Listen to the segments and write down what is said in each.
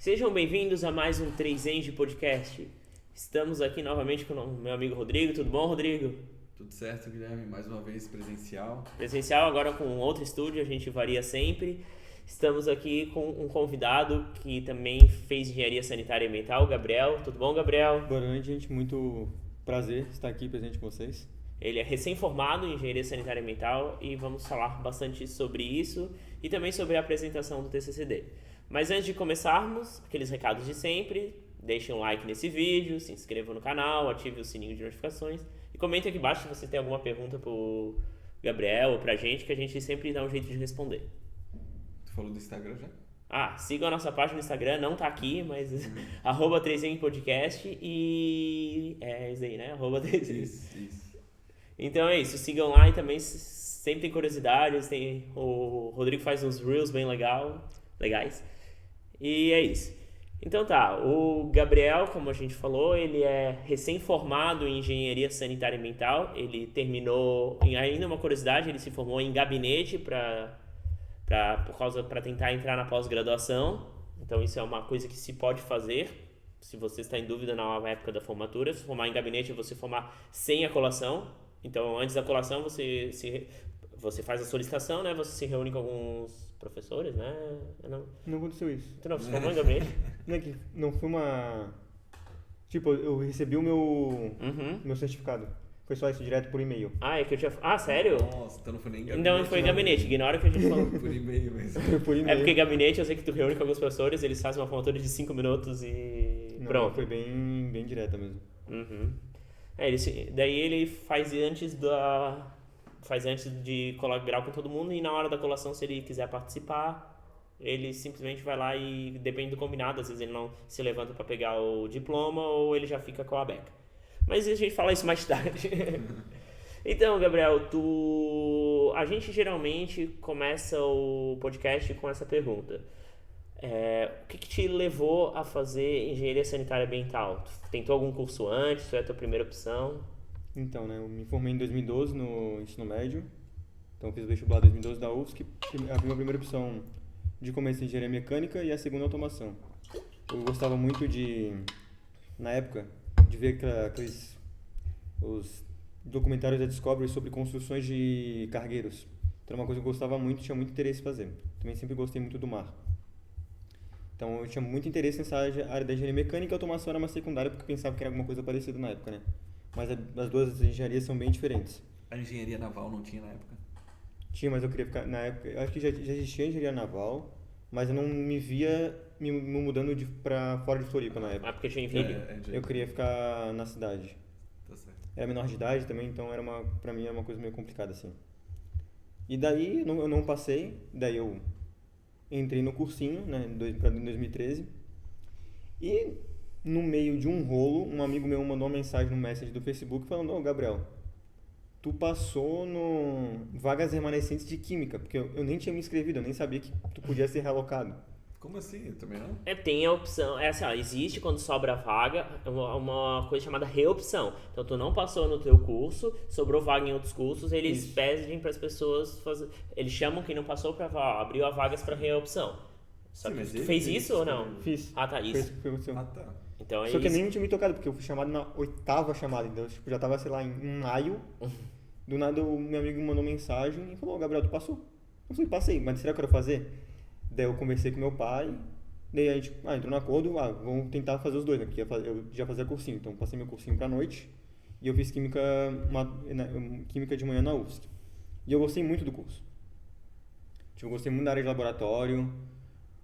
Sejam bem-vindos a mais um 3Eng Podcast. Estamos aqui novamente com o meu amigo Rodrigo. Tudo bom, Rodrigo? Tudo certo, Guilherme. Mais uma vez presencial. Presencial, agora com outro estúdio, a gente varia sempre. Estamos aqui com um convidado que também fez engenharia sanitária e ambiental, o Gabriel. Tudo bom, Gabriel? Boa noite, gente. Muito prazer estar aqui presente com vocês. Ele é recém-formado em engenharia sanitária e ambiental e vamos falar bastante sobre isso e também sobre a apresentação do TCCD. Mas antes de começarmos, aqueles recados de sempre, deixem um like nesse vídeo, se inscrevam no canal, ative o sininho de notificações e comentem aqui embaixo se você tem alguma pergunta pro Gabriel ou pra gente, que a gente sempre dá um jeito de responder. Tu falou do Instagram já? Sigam a nossa página no Instagram, não tá aqui, mas arroba 3Eng Podcast e... é isso aí, né? Arroba 3Eng. Isso. Então é isso, sigam lá e também sempre tem curiosidades, o Rodrigo faz uns reels bem legais. E é isso. Então tá, o Gabriel, como a gente falou, ele é recém-formado em engenharia sanitária e ambiental. Ele terminou, ainda uma curiosidade, ele se formou em gabinete para tentar entrar na pós-graduação. Então isso é uma coisa que se pode fazer, se você está em dúvida na época da formatura. Se formar em gabinete é você formar sem a colação. Então antes da colação você faz a solicitação, né? Você se reúne com alguns professores, né? Não aconteceu isso. Tu não se formou em gabinete? Não foi uma... Tipo, eu recebi o meu certificado. Foi só isso, direto por e-mail. É que eu tinha... sério? Nossa, então não foi nem gabinete. Não foi gabinete, ignora o que a gente falou. Por e-mail mesmo. Por e-mail. É porque gabinete eu sei que tu reúne com alguns professores, eles fazem uma formatura de 5 minutos e pronto. Foi bem direta mesmo. Uhum. Daí ele faz antes de colar grau com todo mundo e na hora da colação, se ele quiser participar, ele simplesmente vai lá e depende do combinado, às vezes ele não se levanta para pegar o diploma ou ele já fica com a beca. Mas a gente fala isso mais tarde. Então, Gabriel, a gente geralmente começa o podcast com essa pergunta. O que te levou a fazer engenharia sanitária e ambiental? Tu tentou algum curso antes? Foi a tua primeira opção? Então, né, eu me formei em 2012 no ensino médio. Então, fiz o vestibular em 2012 da UFSC. A minha primeira opção de começo em engenharia mecânica e a segunda automação. Eu gostava muito na época, de ver os documentários da Discovery sobre construções de cargueiros. Então, era uma coisa que eu gostava muito, tinha muito interesse em fazer. Também sempre gostei muito do mar. Então, eu tinha muito interesse nessa área da engenharia mecânica e a automação era uma secundária porque eu pensava que era alguma coisa parecida na época, né? Mas as duas engenharias são bem diferentes. A engenharia naval não tinha na época? Tinha, mas eu queria ficar... Na época, eu acho que já existia engenharia naval, mas eu não me via me mudando pra fora de Floripa na época. Porque tinha filho? Eu queria ficar na cidade. Tá certo. Era menor de idade também, então pra mim era uma coisa meio complicada, assim. E daí eu não passei, daí eu entrei no cursinho, né, em 2013. E no meio de um rolo, um amigo meu mandou uma mensagem no Messenger do Facebook falando: Ô, Gabriel, tu passou no vagas remanescentes de química, porque eu nem tinha me inscrevido, eu nem sabia que tu podia ser realocado. Como assim? Eu também não? Tem a opção, existe quando sobra vaga uma coisa chamada reopção. Então tu não passou no teu curso, sobrou vaga em outros cursos, eles pedem para as pessoas fazer, eles chamam quem não passou para abriu a vagas para reopção. Só que tu fez isso ou não? Fiz. Tá, isso. Foi o seu. Tá. Então Só que eu nem tinha me tocado, porque eu fui chamado na 8ª chamada, então tipo, já tava, sei lá, em maio. Do nada o meu amigo mandou mensagem e falou: Ô, Gabriel, tu passou? Eu falei: passei, mas será que eu quero fazer? Daí eu conversei com meu pai, daí a gente entrou no acordo, vamos tentar fazer os dois, né? Porque eu já fazia cursinho, então passei meu cursinho pra noite e eu fiz química de manhã na UFSC. E eu gostei muito do curso. Tipo, eu gostei muito da área de laboratório,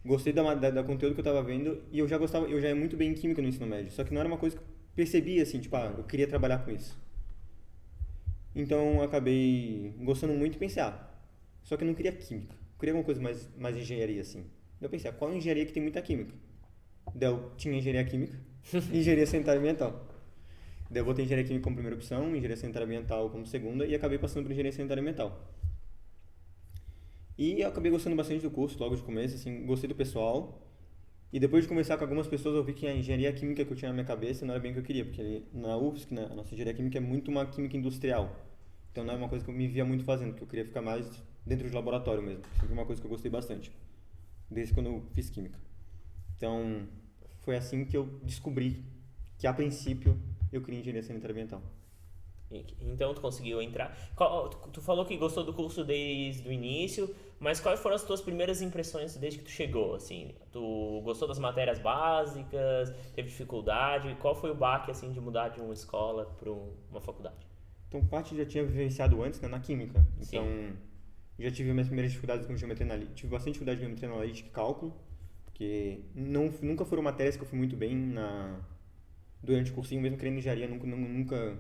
gostei da conteúdo que eu tava vendo e eu já ia muito bem em química no ensino médio, só que não era uma coisa que eu percebia, assim, tipo, eu queria trabalhar com isso. Então eu acabei gostando muito e pensei, só que eu não queria química. Eu queria alguma coisa mais engenharia, assim. Daí eu pensei, qual engenharia que tem muita química? Daí eu tinha engenharia química e engenharia sanitária e ambiental. Daí eu botei engenharia química como primeira opção, engenharia sanitária e ambiental como segunda e acabei passando por engenharia sanitária e ambiental. E eu acabei gostando bastante do curso, logo de começo, assim, gostei do pessoal. E depois de conversar com algumas pessoas, eu vi que a engenharia química que eu tinha na minha cabeça não era bem o que eu queria, porque na UFSC, né, a nossa engenharia química é muito uma química industrial. Então não é uma coisa que eu me via muito fazendo, que eu queria ficar mais dentro de laboratório mesmo. Sempre uma coisa que eu gostei bastante, desde quando eu fiz química. Então, foi assim que eu descobri que, a princípio, eu queria engenharia sanitária ambiental. Então tu conseguiu entrar. Tu falou que gostou do curso desde o início, mas quais foram as tuas primeiras impressões desde que tu chegou, assim? Tu gostou das matérias básicas? Teve dificuldade? Qual foi o baque, assim, de mudar de uma escola para uma faculdade? Então, parte eu já tinha vivenciado antes, né, na química. Sim. Então, já tive minhas primeiras dificuldades com geometria analítica. Tive bastante dificuldade com geometria analítica e cálculo, porque nunca foram matérias que eu fui muito bem durante o cursinho, mesmo querendo engenharia, nunca.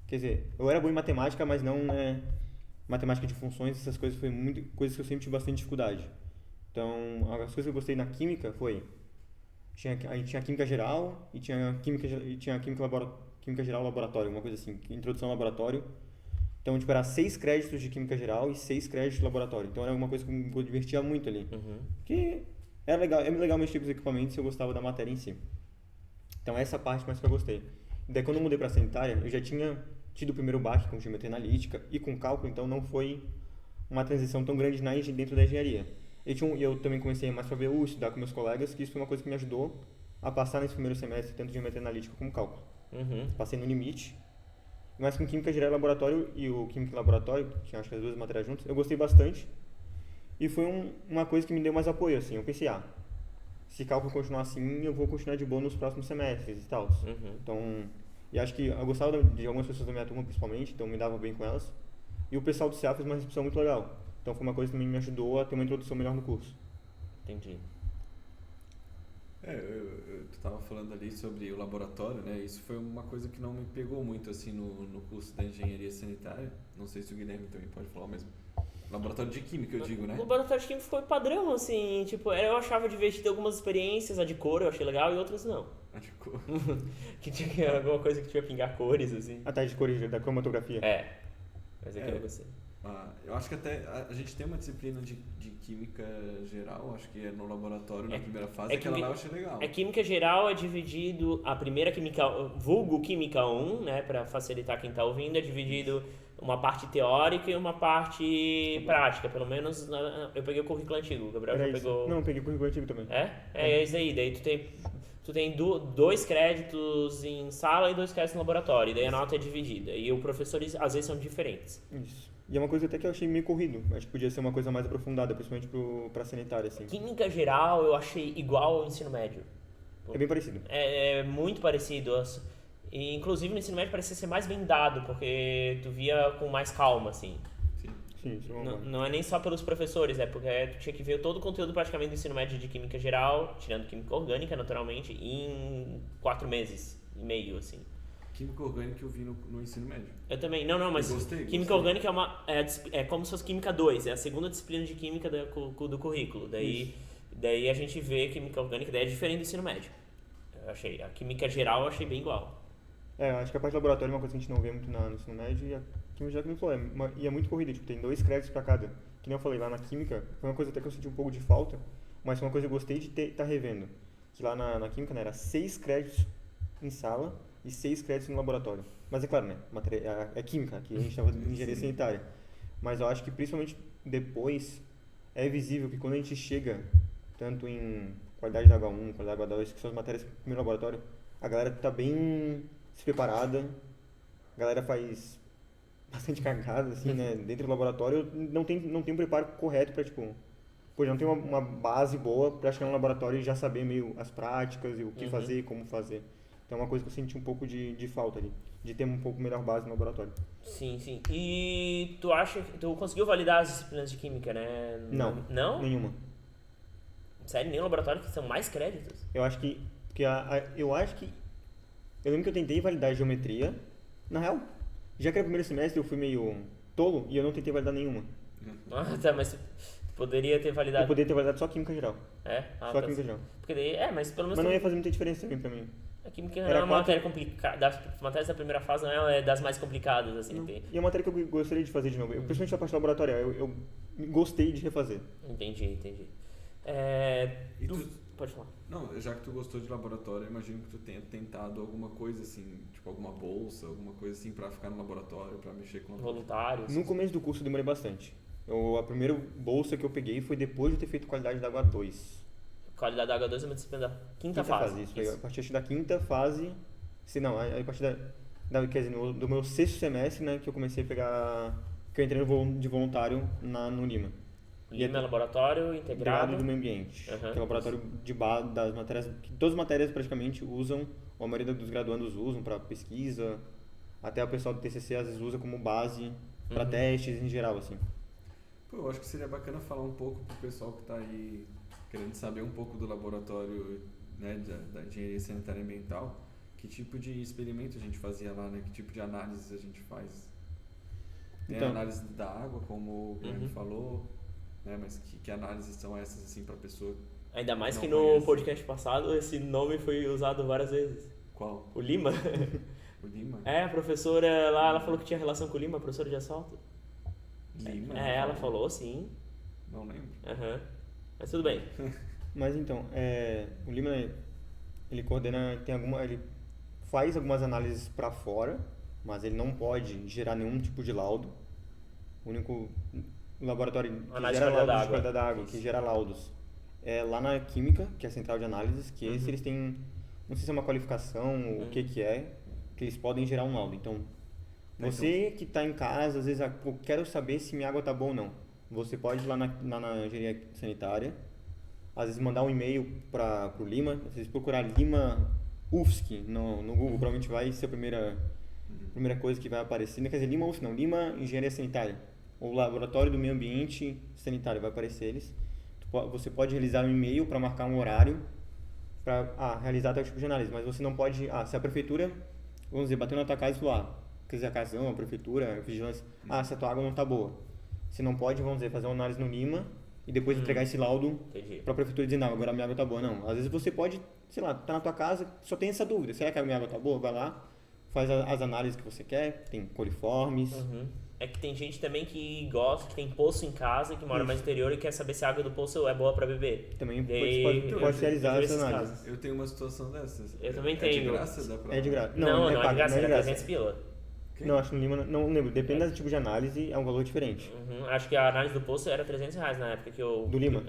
Quer dizer, eu era bom em matemática, mas não, né, matemática de funções, essas coisas foi coisas que eu sempre tive bastante dificuldade. Então, as coisas que eu gostei na química foi a gente tinha química geral e tinha química geral laboratório, uma coisa assim, introdução ao laboratório. Então, tipo, era 6 créditos de química geral e 6 créditos de laboratório. Então, era uma coisa que eu me divertia muito ali. Porque era legal, é legal mexer com os equipamentos e eu gostava da matéria em si. Então, essa parte mais que eu gostei. Daí, quando eu mudei para sanitária, eu já tinha tido o primeiro baque com geometria analítica e com cálculo, então não foi uma transição tão grande dentro da engenharia. Eu também comecei mais para ver estudar com meus colegas, que isso foi uma coisa que me ajudou a passar nesse primeiro semestre, tanto de geometria analítica como cálculo. Passei no limite. Mas com química geral e laboratório e o química e laboratório, que acho que as duas matérias juntas, eu gostei bastante. E foi uma coisa que me deu mais apoio, assim. Eu pensei, se cálculo continuar assim, eu vou continuar de boa nos próximos semestres e tal. Então, e acho que eu gostava de algumas pessoas da minha turma, principalmente, então eu me dava bem com elas. E o pessoal do CA fez uma recepção muito legal. Então foi uma coisa que também me ajudou a ter uma introdução melhor no curso. Entendi. Tu tava falando ali sobre o laboratório, né? Isso foi uma coisa que não me pegou muito, assim, no curso da engenharia sanitária. Não sei se o Guilherme também pode falar o mesmo. Laboratório de química, eu digo, né? O laboratório de química foi padrão, assim, tipo, eu achava divertido algumas experiências, a de cor eu achei legal e outras não. A de cor. Que tinha alguma coisa que tinha pingar cores, assim. A taxa de cores da cromatografia. Mas aqui eu não gostei. Eu acho que até a gente tem uma disciplina de química geral, acho que é no laboratório, na primeira fase, aquela lá eu achei legal. Química geral é dividido, a primeira química, vulgo química 1, né, pra facilitar quem tá ouvindo, é dividido uma parte teórica e uma parte prática, pelo menos eu peguei o currículo antigo, o Gabriel já pegou... Não, eu peguei o currículo antigo também. É isso aí, daí tu tem 2 créditos em sala e 2 créditos no laboratório, daí a nota é dividida, e os professores às vezes são diferentes. Isso. E é uma coisa até que eu achei meio corrido. Acho que podia ser uma coisa mais aprofundada, principalmente pra sanitária, assim. Química geral eu achei igual ao ensino médio. É bem parecido. É muito parecido. E, inclusive no ensino médio parecia ser mais bem dado, porque tu via com mais calma, assim. Sim, isso é Não é nem só pelos professores, porque tu tinha que ver todo o conteúdo praticamente do ensino médio de química geral, tirando química orgânica, naturalmente, em 4 meses e meio, assim. Química orgânica eu vi no ensino médio. Eu também, não, mas química orgânica é como se fosse química 2, é a segunda disciplina de química do currículo. Daí a gente vê química orgânica, daí é diferente do ensino médio. A química geral eu achei bem igual. Acho que a parte do laboratório é uma coisa que a gente não vê muito no ensino médio, e a química geral que me falou, e é muito corrida, tipo, tem 2 créditos pra cada. Que nem eu falei, lá na química, foi uma coisa até que eu senti um pouco de falta, mas foi uma coisa que eu gostei de estar revendo. Que lá na química, né, era 6 créditos em sala e 6 créditos no laboratório. Mas é claro, né, é química, aqui a gente estava em engenharia sanitária. Mas eu acho que principalmente depois é visível que quando a gente chega, tanto em qualidade da H1, qualidade da H2, que são as matérias do primeiro laboratório, a galera tá bem despreparada, a galera faz bastante cagada, assim, né, dentro do laboratório, não tem um preparo correto pra, tipo, não tem uma base boa pra chegar no laboratório e já saber meio as práticas e o que fazer e como fazer. Então é uma coisa que eu senti um pouco de falta ali, de ter um pouco melhor base no laboratório. Sim. E tu acha que tu conseguiu validar as disciplinas de química, né? Não? Nenhuma. Sério, nem no laboratório que são mais créditos? Eu acho que, eu lembro que eu tentei validar geometria, na real, já que era o primeiro semestre eu fui meio tolo e eu não tentei validar nenhuma. Tá, mas tu poderia ter validado... Eu poderia ter validado só química geral. Só química geral. Porque daí, mas pelo menos... Mas não ia fazer muita diferença também pra mim. A química não é uma matéria complicada, das matérias da primeira fase não é das mais complicadas, assim. E é uma matéria que eu gostaria de fazer de novo. Principalmente a parte laboratória, eu gostei de refazer. Entendi. Pode falar. Não, já que tu gostou de laboratório, eu imagino que tu tenha tentado alguma coisa assim, tipo alguma bolsa, alguma coisa assim pra ficar no laboratório, pra mexer com voluntários. No começo do curso eu demorei bastante. A primeira bolsa que eu peguei foi depois de ter feito qualidade da água 2. Qualidade da água 2 é uma disciplina da quinta fase. Isso. Foi a partir da quinta fase, se não, a partir quer dizer, do meu sexto semestre, né, que eu comecei a pegar, que eu entrei de voluntário no Lima. Lima é laboratório integrado do meio ambiente, Uhum. que é o laboratório de base das matérias, que todas as matérias praticamente usam, ou a maioria dos graduandos usam para pesquisa, até o pessoal do TCC às vezes usa como base para testes em geral, assim. Pô, eu acho que seria bacana falar um pouco pro pessoal que tá aí querendo saber um pouco do laboratório, né, da engenharia sanitária e ambiental, que tipo de experimento a gente fazia lá, né? Que tipo de análise a gente faz? Tem a análise da água, como o Guilherme falou, né? Mas que análises são essas, assim, pra pessoa? Ainda mais Não que no conhece. podcast passado esse nome foi usado várias vezes. Qual? O Lima. O Lima? A professora lá, ela falou que tinha relação com o Lima, a professora de assalto. Lima? Ela falou, sim. Não lembro. Aham. Mas tudo bem. Mas então, o Lima, ele coordena, ele faz algumas análises para fora, mas ele não pode gerar nenhum tipo de laudo. O único laboratório que Análise gera de laudos qualidade de qualidade da água, que gera laudos, é lá na Química, que é a central de análises, que esse eles têm, não sei se é uma qualificação, o que é, que eles podem gerar um laudo. Então, você que está em casa, às vezes, quero saber se minha água está boa ou não. Você pode ir lá na engenharia sanitária, às vezes mandar um e-mail para o Lima, às vezes procurar Lima UFSC no Google, provavelmente vai ser a primeira coisa que vai aparecer. Não quer dizer Lima UFSC, não, Lima Engenharia Sanitária, ou Laboratório do Meio Ambiente Sanitário, vai aparecer eles. Você pode realizar um e-mail para marcar um horário para realizar tal tipo de análise, mas você não pode, se a prefeitura, vamos dizer, bateu na tua casa e falou, quer dizer, a casão, a prefeitura, a vigilância, se a tua água não está boa. Você não pode, vamos dizer, fazer uma análise no Lima e depois entregar esse laudo para a prefeitura e dizer, não, agora a minha água está boa. Não, às vezes você pode, sei lá, tá na tua casa, só tem essa dúvida, será que a minha água está boa? Vai lá, faz as análises que você quer, tem coliformes. É que tem gente também que gosta, que tem poço em casa, que mora mais no interior e quer saber se a água do poço é boa para beber. Também Daí, pode realizar essa esses análise. casos. Eu tenho uma situação dessas. Eu também É de tenho. graça? Dá pra... É de graça. Não, não é de graça, é graça. 300 pila. Não, acho que no Lima, não lembro, depende do tipo de análise, é um valor diferente. Acho que a análise do poço era R$300 na época que eu... Do Lima?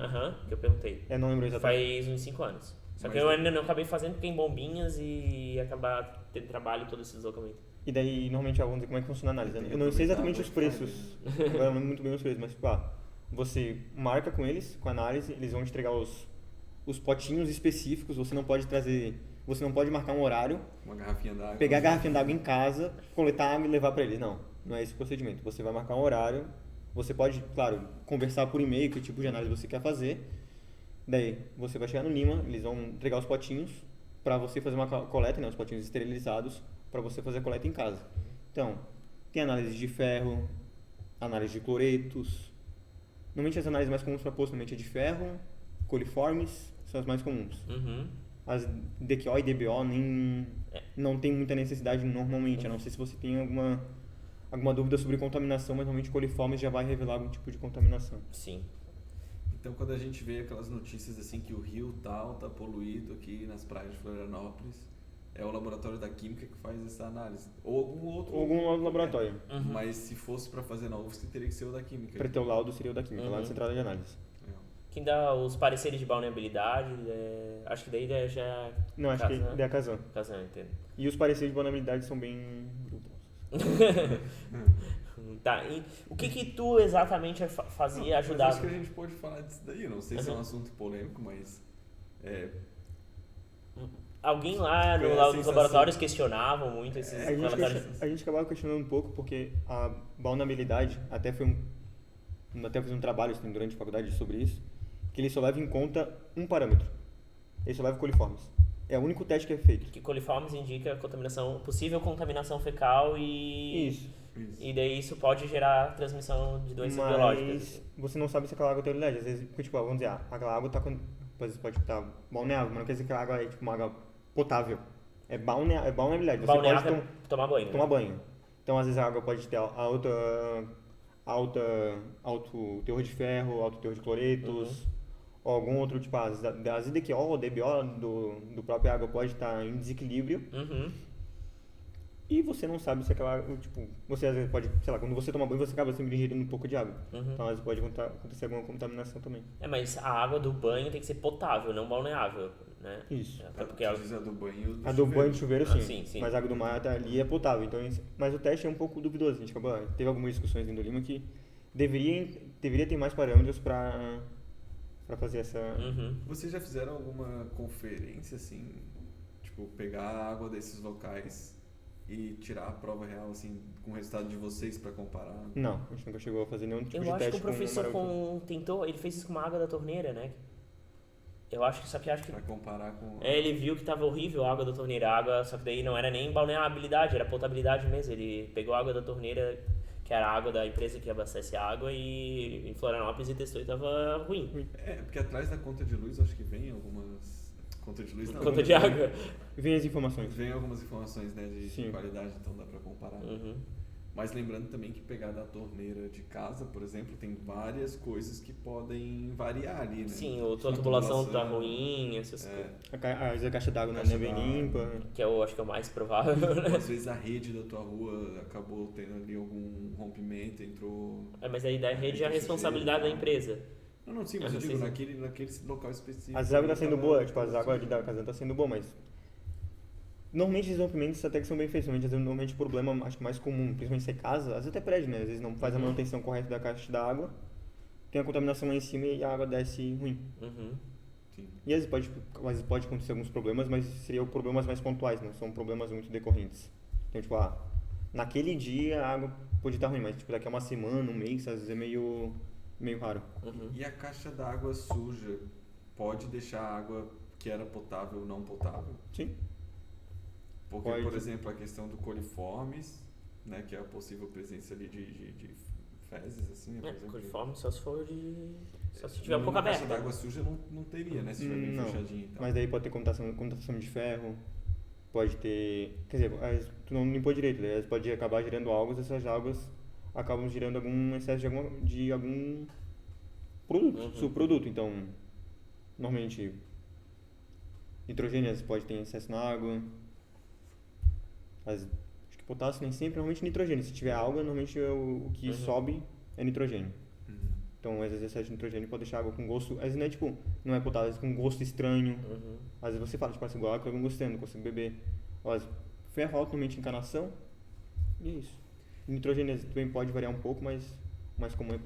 Que eu perguntei. Não lembro exatamente. Faz uns 5 anos. Só que Mas eu ainda não acabei fazendo porque em Bombinhas e acabar tendo trabalho e todo esse deslocamento. E daí, normalmente, vamos dizer como é que funciona a análise. Tem que Eu não sei aproveitar exatamente a os Black preços, agora eu não lembro muito bem os preços, mas tipo, você marca com eles, com a análise, eles vão te entregar os potinhos específicos, você não pode marcar um horário, Uma garrafinha d'água. pegar a garrafinha d'água em casa, coletar água e levar para eles. Não é esse o procedimento. Você vai marcar um horário, você pode, claro, conversar por e-mail que tipo de análise você quer fazer. Daí, você vai chegar no Lima, eles vão entregar os potinhos para você fazer uma coleta, né, os potinhos esterilizados, para você fazer a coleta em casa. Então, tem análise de ferro, análise de cloretos. Normalmente as análises mais comuns para poço normalmente é de ferro, coliformes, são as mais comuns. As DQO e DBO não tem muita necessidade normalmente, a não ser se você tem alguma dúvida sobre contaminação, mas normalmente coliformes já vai revelar algum tipo de contaminação. Sim. Então, quando a gente vê aquelas notícias assim que o rio tal tá poluído aqui nas praias de Florianópolis, é o laboratório da Química que faz essa análise. Ou algum outro laboratório. Mas se fosse para fazer na UFSC, teria que ser o da Química. Para ter o laudo seria o da Química, lá na central de análise. Quem dá os pareceres de balneabilidade, acho que daí já... Não, acho que é a Kazan. Kazan, entendo. E os pareceres de vulnerabilidade são bem brutos. Tá, e o que tu exatamente fazia, ajudava? Acho que a gente pode falar disso daí, eu não sei se é um assunto polêmico, mas... Alguém lá nos laboratórios questionavam muito esses relatórios? A gente acabava questionando um pouco porque a vulnerabilidade, até fiz um trabalho assim, durante a faculdade sobre isso, que ele só leva em conta um parâmetro. Ele só leva coliformes. É o único teste que é feito. Que coliformes indica possível contaminação fecal Isso. E daí isso pode gerar transmissão de doenças biológicas. Mas você não sabe se aquela água tem utilidade. Às vezes, tipo, vamos dizer, aquela água tá com... Pode estar balneável, mas não quer dizer que a água é tipo uma água potável. É balneabilidade. Você Balneável pode tomar banho. tomar banho. Então, às vezes, a água pode ter alto teor de ferro, alto teor de cloretos, ou algum outro, tipo, as IDQO ou DBO do próprio água pode estar em desequilíbrio. e você não sabe se aquela, tipo, você às vezes pode, sei lá, quando você toma banho, você acaba sempre ingerindo um pouco de água. Então, às vezes pode acontecer alguma contaminação também. Mas a água do banho tem que ser potável, não balneável, né? Isso. Até porque a... Diz a do banho do A do banho de chuveiro. chuveiro, sim. sim. Mas a água do mar até ali é potável. Então, mas o teste é um pouco duvidoso. A gente teve algumas discussões dentro do Lima que deveria ter mais parâmetros para fazer essa... Vocês já fizeram alguma conferência, assim, tipo, pegar a água desses locais e tirar a prova real, assim, com o resultado de vocês para comparar? Não, a gente nunca chegou a fazer nenhum tipo de Eu acho teste que o professor com tentou, ele fez isso com uma água da torneira, né? Eu acho que, só que acho que... Pra comparar com... ele viu que tava horrível a água da torneira, a água, só que daí não era nem balneabilidade, era potabilidade mesmo. Ele pegou a água da torneira, que era a água da empresa que abastece a água, e em Florianópolis e testou e tava ruim. Porque atrás da conta de luz, acho que vem algumas... Conta de luz não. Conta de água. Vem as informações. Vem algumas informações, né, de qualidade, então dá pra comparar. Mas lembrando também que pegar da torneira de casa, por exemplo, tem várias coisas que podem variar ali, né? Sim, a tua tubulação tá ruim, essas coisas. Às vezes a caixa d'água não é bem limpa. Que eu acho que é o mais provável, né? Às vezes a rede da tua rua acabou tendo ali algum rompimento, entrou... Mas aí da rede é a responsabilidade da empresa. Não, sim, mas eu digo, naquele local específico... As águas tá sendo boas, tipo, as águas da casa tá sendo boa, mas... Normalmente esses rompimentos até que são bem feitos. Normalmente o problema, acho que mais comum, principalmente se é casa, às vezes até prédio, né? Às vezes não faz a manutenção correta da caixa da água, tem a contaminação lá em cima e a água desce ruim. Sim. E às vezes pode acontecer alguns problemas, mas seriam problemas mais pontuais, não são problemas muito decorrentes. Então, tipo, naquele dia a água pode estar ruim, mas tipo, daqui a uma semana, um mês, às vezes é meio raro. E a caixa d'água suja pode deixar a água que era potável não potável? Sim. Porque, Pode. por exemplo, a questão do coliformes, né, que é a possível presença ali de fezes, assim, né, por exemplo. Coliforme só se for de... Só se tiver um pouco A caixa aberta. d'água suja não teria, né, se estiver bem fechadinho e tal. Mas daí pode ter contaminação de ferro, pode ter... Quer dizer, tu não limpou direito, daí pode acabar gerando algas, essas algas acabam gerando algum excesso de algum produto, subproduto. Então, normalmente, nitrogênio pode ter excesso na água. Acho que potássio nem sempre, normalmente nitrogênio. Se tiver alga, normalmente o que sobe é nitrogênio. Então, às vezes, excesso de nitrogênio pode deixar água com gosto... Às vezes não é tipo, não é potável, às vezes com gosto estranho. Às vezes você fala, tipo, essa água eu não gostei, não consigo beber. Mas ferro altamente encanação e é isso. Nitrogênio também pode variar um pouco, mas mais comum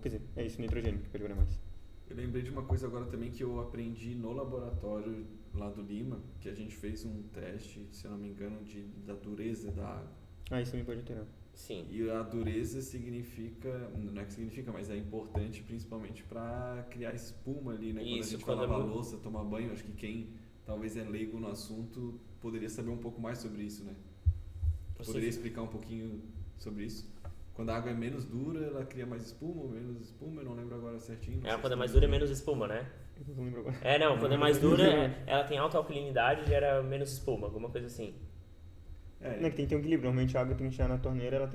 quer dizer, é isso, nitrogênio que pode variar mais. Eu lembrei de uma coisa agora também que eu aprendi no laboratório lá do Lima, que a gente fez um teste, se eu não me engano, da dureza da água. Isso também pode ter. Sim. E a dureza significa, não é que significa, mas é importante principalmente para criar espuma ali, né? Quando a gente vai lavar a louça, tomar banho, acho que quem talvez é leigo no assunto poderia saber um pouco mais sobre isso, né? Poderia explicar um pouquinho sobre isso? Quando a água é menos dura, ela cria mais espuma ou menos espuma? Eu não lembro agora certinho. Quando é mais dura, é menos espuma, né? Eu não lembro agora. Quando é mais dura, ela tem alta alcalinidade e gera menos espuma, alguma coisa assim. Não, que tem que ter um equilíbrio. Normalmente a água tem que chegar na torneira,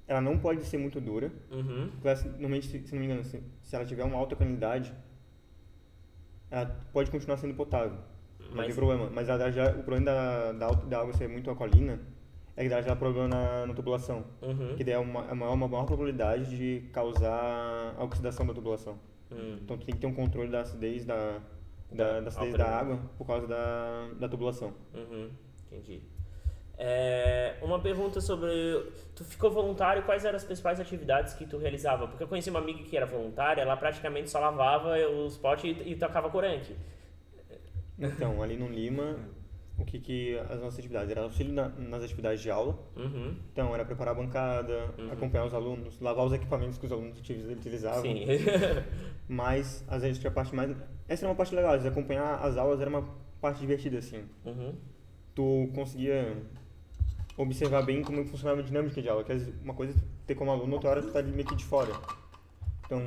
ela não pode ser muito dura. Normalmente, se não me engano, se ela tiver uma alta alcalinidade, ela pode continuar sendo potável. Não tem problema. Mas o problema da água ser muito alcalina é que dá já problema na tubulação. Que daí é uma maior probabilidade de causar a oxidação da tubulação. Então tu tem que ter um controle da acidez da acidez da água por causa da tubulação. Entendi. Uma pergunta sobre... Tu ficou voluntário, quais eram as principais atividades que tu realizava? Porque eu conheci uma amiga que era voluntária, ela praticamente só lavava os potes e tocava corante. Então, ali no Lima, o que as nossas atividades? Era auxílio nas atividades de aula. Então, era preparar a bancada, acompanhar os alunos, lavar os equipamentos que os alunos utilizavam. Sim. Mas, às vezes, tinha a parte mais... Essa era uma parte legal, às vezes, acompanhar as aulas era uma parte divertida, assim. Tu conseguia observar bem como funcionava a dinâmica de aula, que uma coisa é ter como aluno, outra hora tu tá meio que de fora. Então,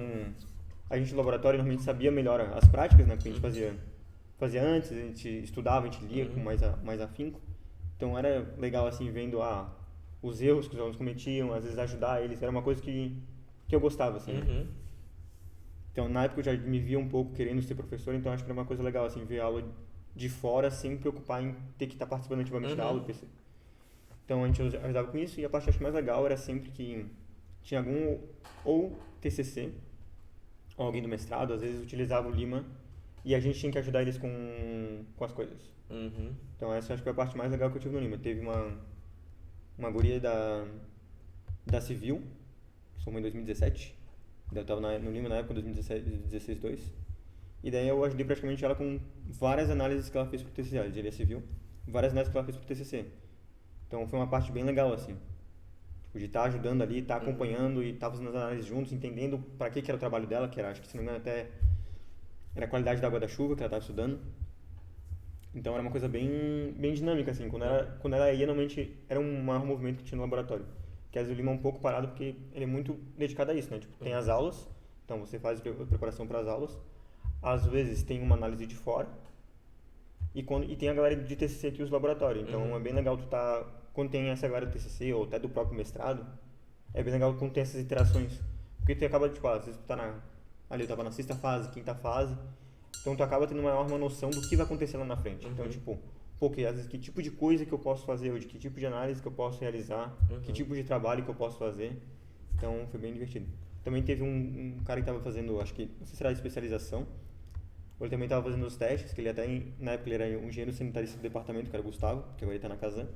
a gente no laboratório normalmente sabia melhor as práticas, né, porque a gente fazia antes, a gente estudava, a gente lia com mais afinco. Então era legal assim, vendo os erros que os alunos cometiam, às vezes ajudar eles, era uma coisa que eu gostava, assim. Então, na época eu já me via um pouco querendo ser professor, então acho que era uma coisa legal, assim, ver a aula de fora sem me preocupar em ter que estar participando ativamente da aula. Então a gente ajudava com isso, e a parte acho mais legal era sempre que tinha algum ou TCC, ou alguém do mestrado, às vezes utilizava o Lima, e a gente tinha que ajudar eles com as coisas. Uhum. Então essa acho que foi a parte mais legal que eu tive no Lima. Teve uma guria da Civil, que formou em 2017, eu tava no Lima na época, 2016-2, e daí eu ajudei praticamente ela com várias análises que ela fez pro TCC, ela é engenharia civil, várias análises que ela fez pro TCC. Então foi uma parte bem legal, assim, tipo, de estar ajudando ali, estar acompanhando e estar fazendo as análises juntos, entendendo para que era o trabalho dela, que era, acho que se não me engano até, era a qualidade da água da chuva que ela estava estudando. Então era uma coisa bem dinâmica, assim, quando ela ia, normalmente era um maior movimento que tinha no laboratório. Que às vezes o Lima é um pouco parado porque ele é muito dedicado a isso, né? Tipo, tem as aulas, então você faz a preparação para as aulas, às vezes tem uma análise de fora, e tem a galera de TCC que usa o laboratório. Então é bem legal quando tem essa galera do TCC ou até do próprio mestrado, é bem legal quando tem essas interações. Porque tu acaba, tipo, às vezes tu tá ali eu tava na sexta fase, quinta fase, então tu acaba tendo uma noção do que vai acontecer lá na frente. Então, tipo, às vezes que tipo de coisa que eu posso fazer hoje, que tipo de análise que eu posso realizar, que tipo de trabalho que eu posso fazer. Então foi bem divertido. Também teve um cara que estava fazendo, acho que, não sei se era especialização, ele também estava fazendo os testes, que ele até, na época ele era um engenheiro sanitarista do departamento, que era o Gustavo, que agora ele está na Kazan.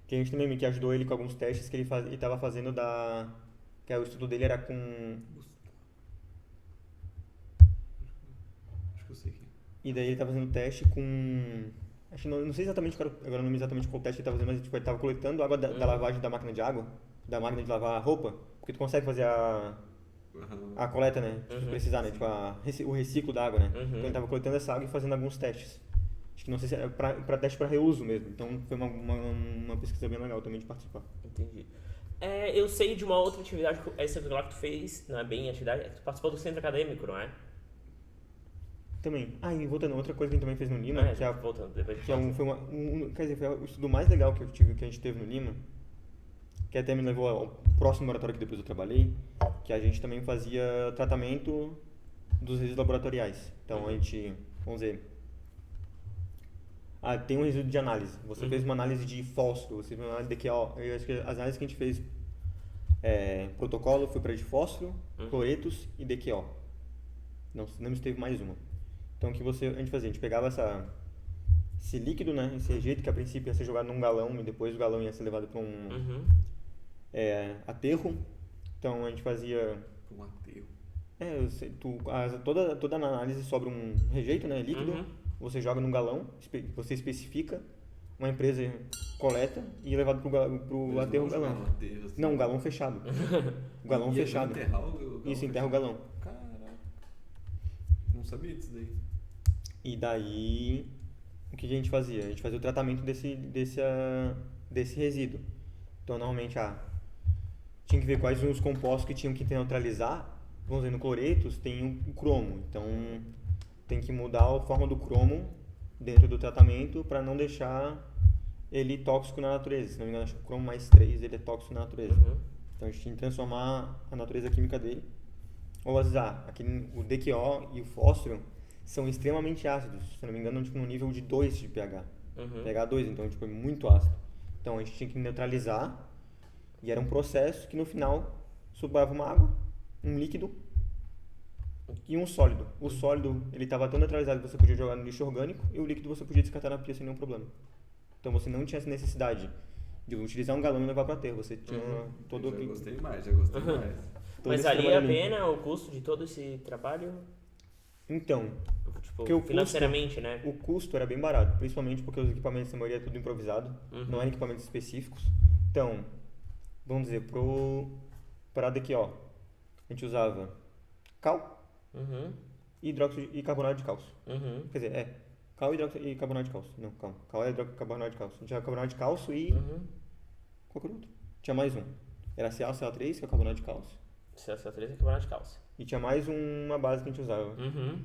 Que a gente também que ajudou ele com alguns testes que ele estava fazendo que o estudo dele era com... Acho que eu sei que... E daí ele estava fazendo teste com... Acho que não sei exatamente, agora não lembro exatamente qual teste ele estava fazendo, mas tipo, ele estava coletando água da lavagem da máquina de água, da máquina de lavar a roupa, porque tu consegue fazer a coleta, né? Se precisar, né? Tipo, o reciclo da água, né? Então ele estava coletando essa água e fazendo alguns testes. Acho que não sei se era para teste para reuso mesmo. Então foi uma pesquisa bem legal também de participar. Entendi. Eu sei de uma outra atividade, essa lá que tu fez, não é bem atividade, tu participou do centro acadêmico, não é? Também. E voltando, outra coisa que a gente também fez no Lima, voltando, depois quer dizer, foi o estudo mais legal que a gente teve no Lima, que até me levou ao próximo laboratório que depois eu trabalhei, que a gente também fazia tratamento dos resíduos laboratoriais. Então a gente, vamos dizer, tem um resíduo de análise. Você fez uma análise de fósforo, você fez uma análise de DQO. Eu acho que as análises que a gente fez, protocolo, foi para de fósforo, cloretos e DQO. Não lembro se teve mais uma. Então o que a gente fazia? A gente pegava esse líquido, né? Esse rejeito que a princípio ia ser jogado num galão e depois o galão ia ser levado para um aterro. Então a gente fazia... Um aterro? Toda a análise sobre um rejeito, né? Líquido. Você joga num galão, você especifica, uma empresa coleta e é levado pro aterro galão. Não, um galão fechado. Um galão fechado. Isso, enterra o galão. Caraca. Não sabia disso daí. E daí, o que a gente fazia? A gente fazia o tratamento desse resíduo. Então, normalmente, tinha que ver quais os compostos que tinham que neutralizar. Vamos dizer, no cloretos tem o cromo. Então, tem que mudar a forma do cromo dentro do tratamento para não deixar ele tóxico na natureza. Se não me engano, acho que o cromo mais 3 ele é tóxico na natureza. Então, a gente tinha que transformar a natureza química dele. Ou às vezes, o DQO e o fósforo são extremamente ácidos. Se não me engano, tipo, no nível de 2 de pH. pH 2, então tipo, é muito ácido. Então a gente tinha que neutralizar e era um processo que no final sobrava uma água, um líquido e um sólido. O sólido, ele estava tão neutralizado que você podia jogar no lixo orgânico e o líquido você podia descartar na pia sem nenhum problema. Então você não tinha essa necessidade de utilizar um galão e levar para aterro. Você tinha todo já aquele... gostei mais. Mas valia a pena o custo de todo esse trabalho? Então, tipo, financeiramente, né? O custo era bem barato, principalmente porque os equipamentos, na maioria, é tudo improvisado, não eram equipamentos específicos. Então, vamos dizer, para DQO, a gente usava cal e carbonato de cálcio. Quer dizer, cal e carbonato de cálcio. Não, calma. Cal é carbonato de cálcio. A gente usava carbonato de cálcio e... qualquer outro. Tinha mais um. Era CaCO3, que é o carbonato de cálcio. CaCO3 é carbonato de cálcio. E tinha mais uma base que a gente usava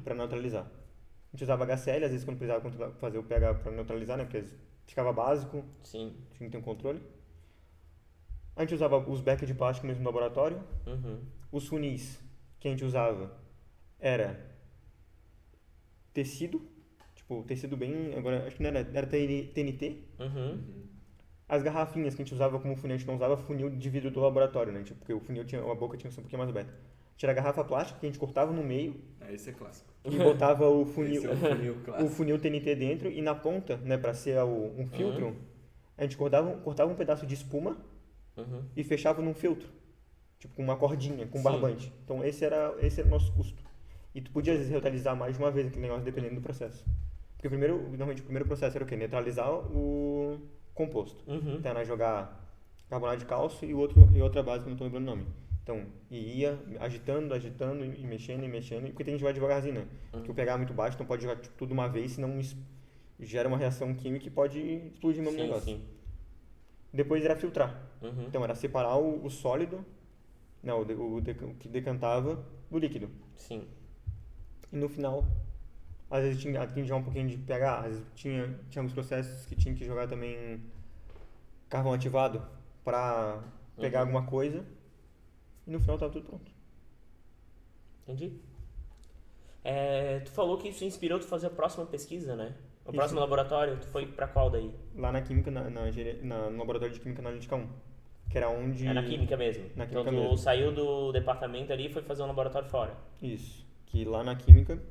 para neutralizar. A gente usava HCl, às vezes quando precisava fazer o pH para neutralizar, né? Porque às vezes ficava básico, sim, tinha que ter um controle. A gente usava os beckers de plástico mesmo no laboratório. Os funis que a gente usava era tecido, tipo tecido bem, agora acho que não era TNT. as garrafinhas que a gente usava como funil, a gente não usava funil de vidro do laboratório, né? Tipo, porque o funil a boca tinha que ser um pouquinho mais aberta. Tinha a garrafa plástica que a gente cortava no meio Esse é clássico. e botava o Esse funil, é o funil o clássico. funil TNT dentro e na ponta, né, pra ser um filtro, a gente cortava um pedaço de espuma Uhum. e fechava num filtro. Tipo, com uma cordinha, com Sim. barbante. Então esse era o nosso custo. E tu podia, às vezes, reutilizar mais de uma vez aquele negócio, dependendo do processo. Porque normalmente o primeiro processo era o quê? Neutralizar o composto. Uhum. Então era jogar carbonato de cálcio e outra base que eu não estou lembrando o nome. Então, ia agitando e mexendo. Porque tem gente que vai devagarzinho, né? Porque o pH é muito baixo, então pode jogar tipo, tudo de uma vez, senão gera uma reação química e pode explodir o mesmo negócio. Sim. Depois era filtrar. Uhum. Então era separar o sólido, não, o que decantava, do líquido. Sim. E no final, às vezes tinha que jogar um pouquinho de pH, às vezes tinha alguns processos que tinha que jogar também carvão ativado para pegar alguma coisa. E no final tava tudo pronto. Entendi. Tu falou que isso inspirou tu fazer a próxima pesquisa, né? O Isso. próximo laboratório, tu foi pra qual daí? Lá na química, no laboratório de química analítica 1. Que era onde... É na química mesmo. Na Então química tu mesmo. saiu do departamento ali e foi fazer um laboratório fora. Isso. Que lá na química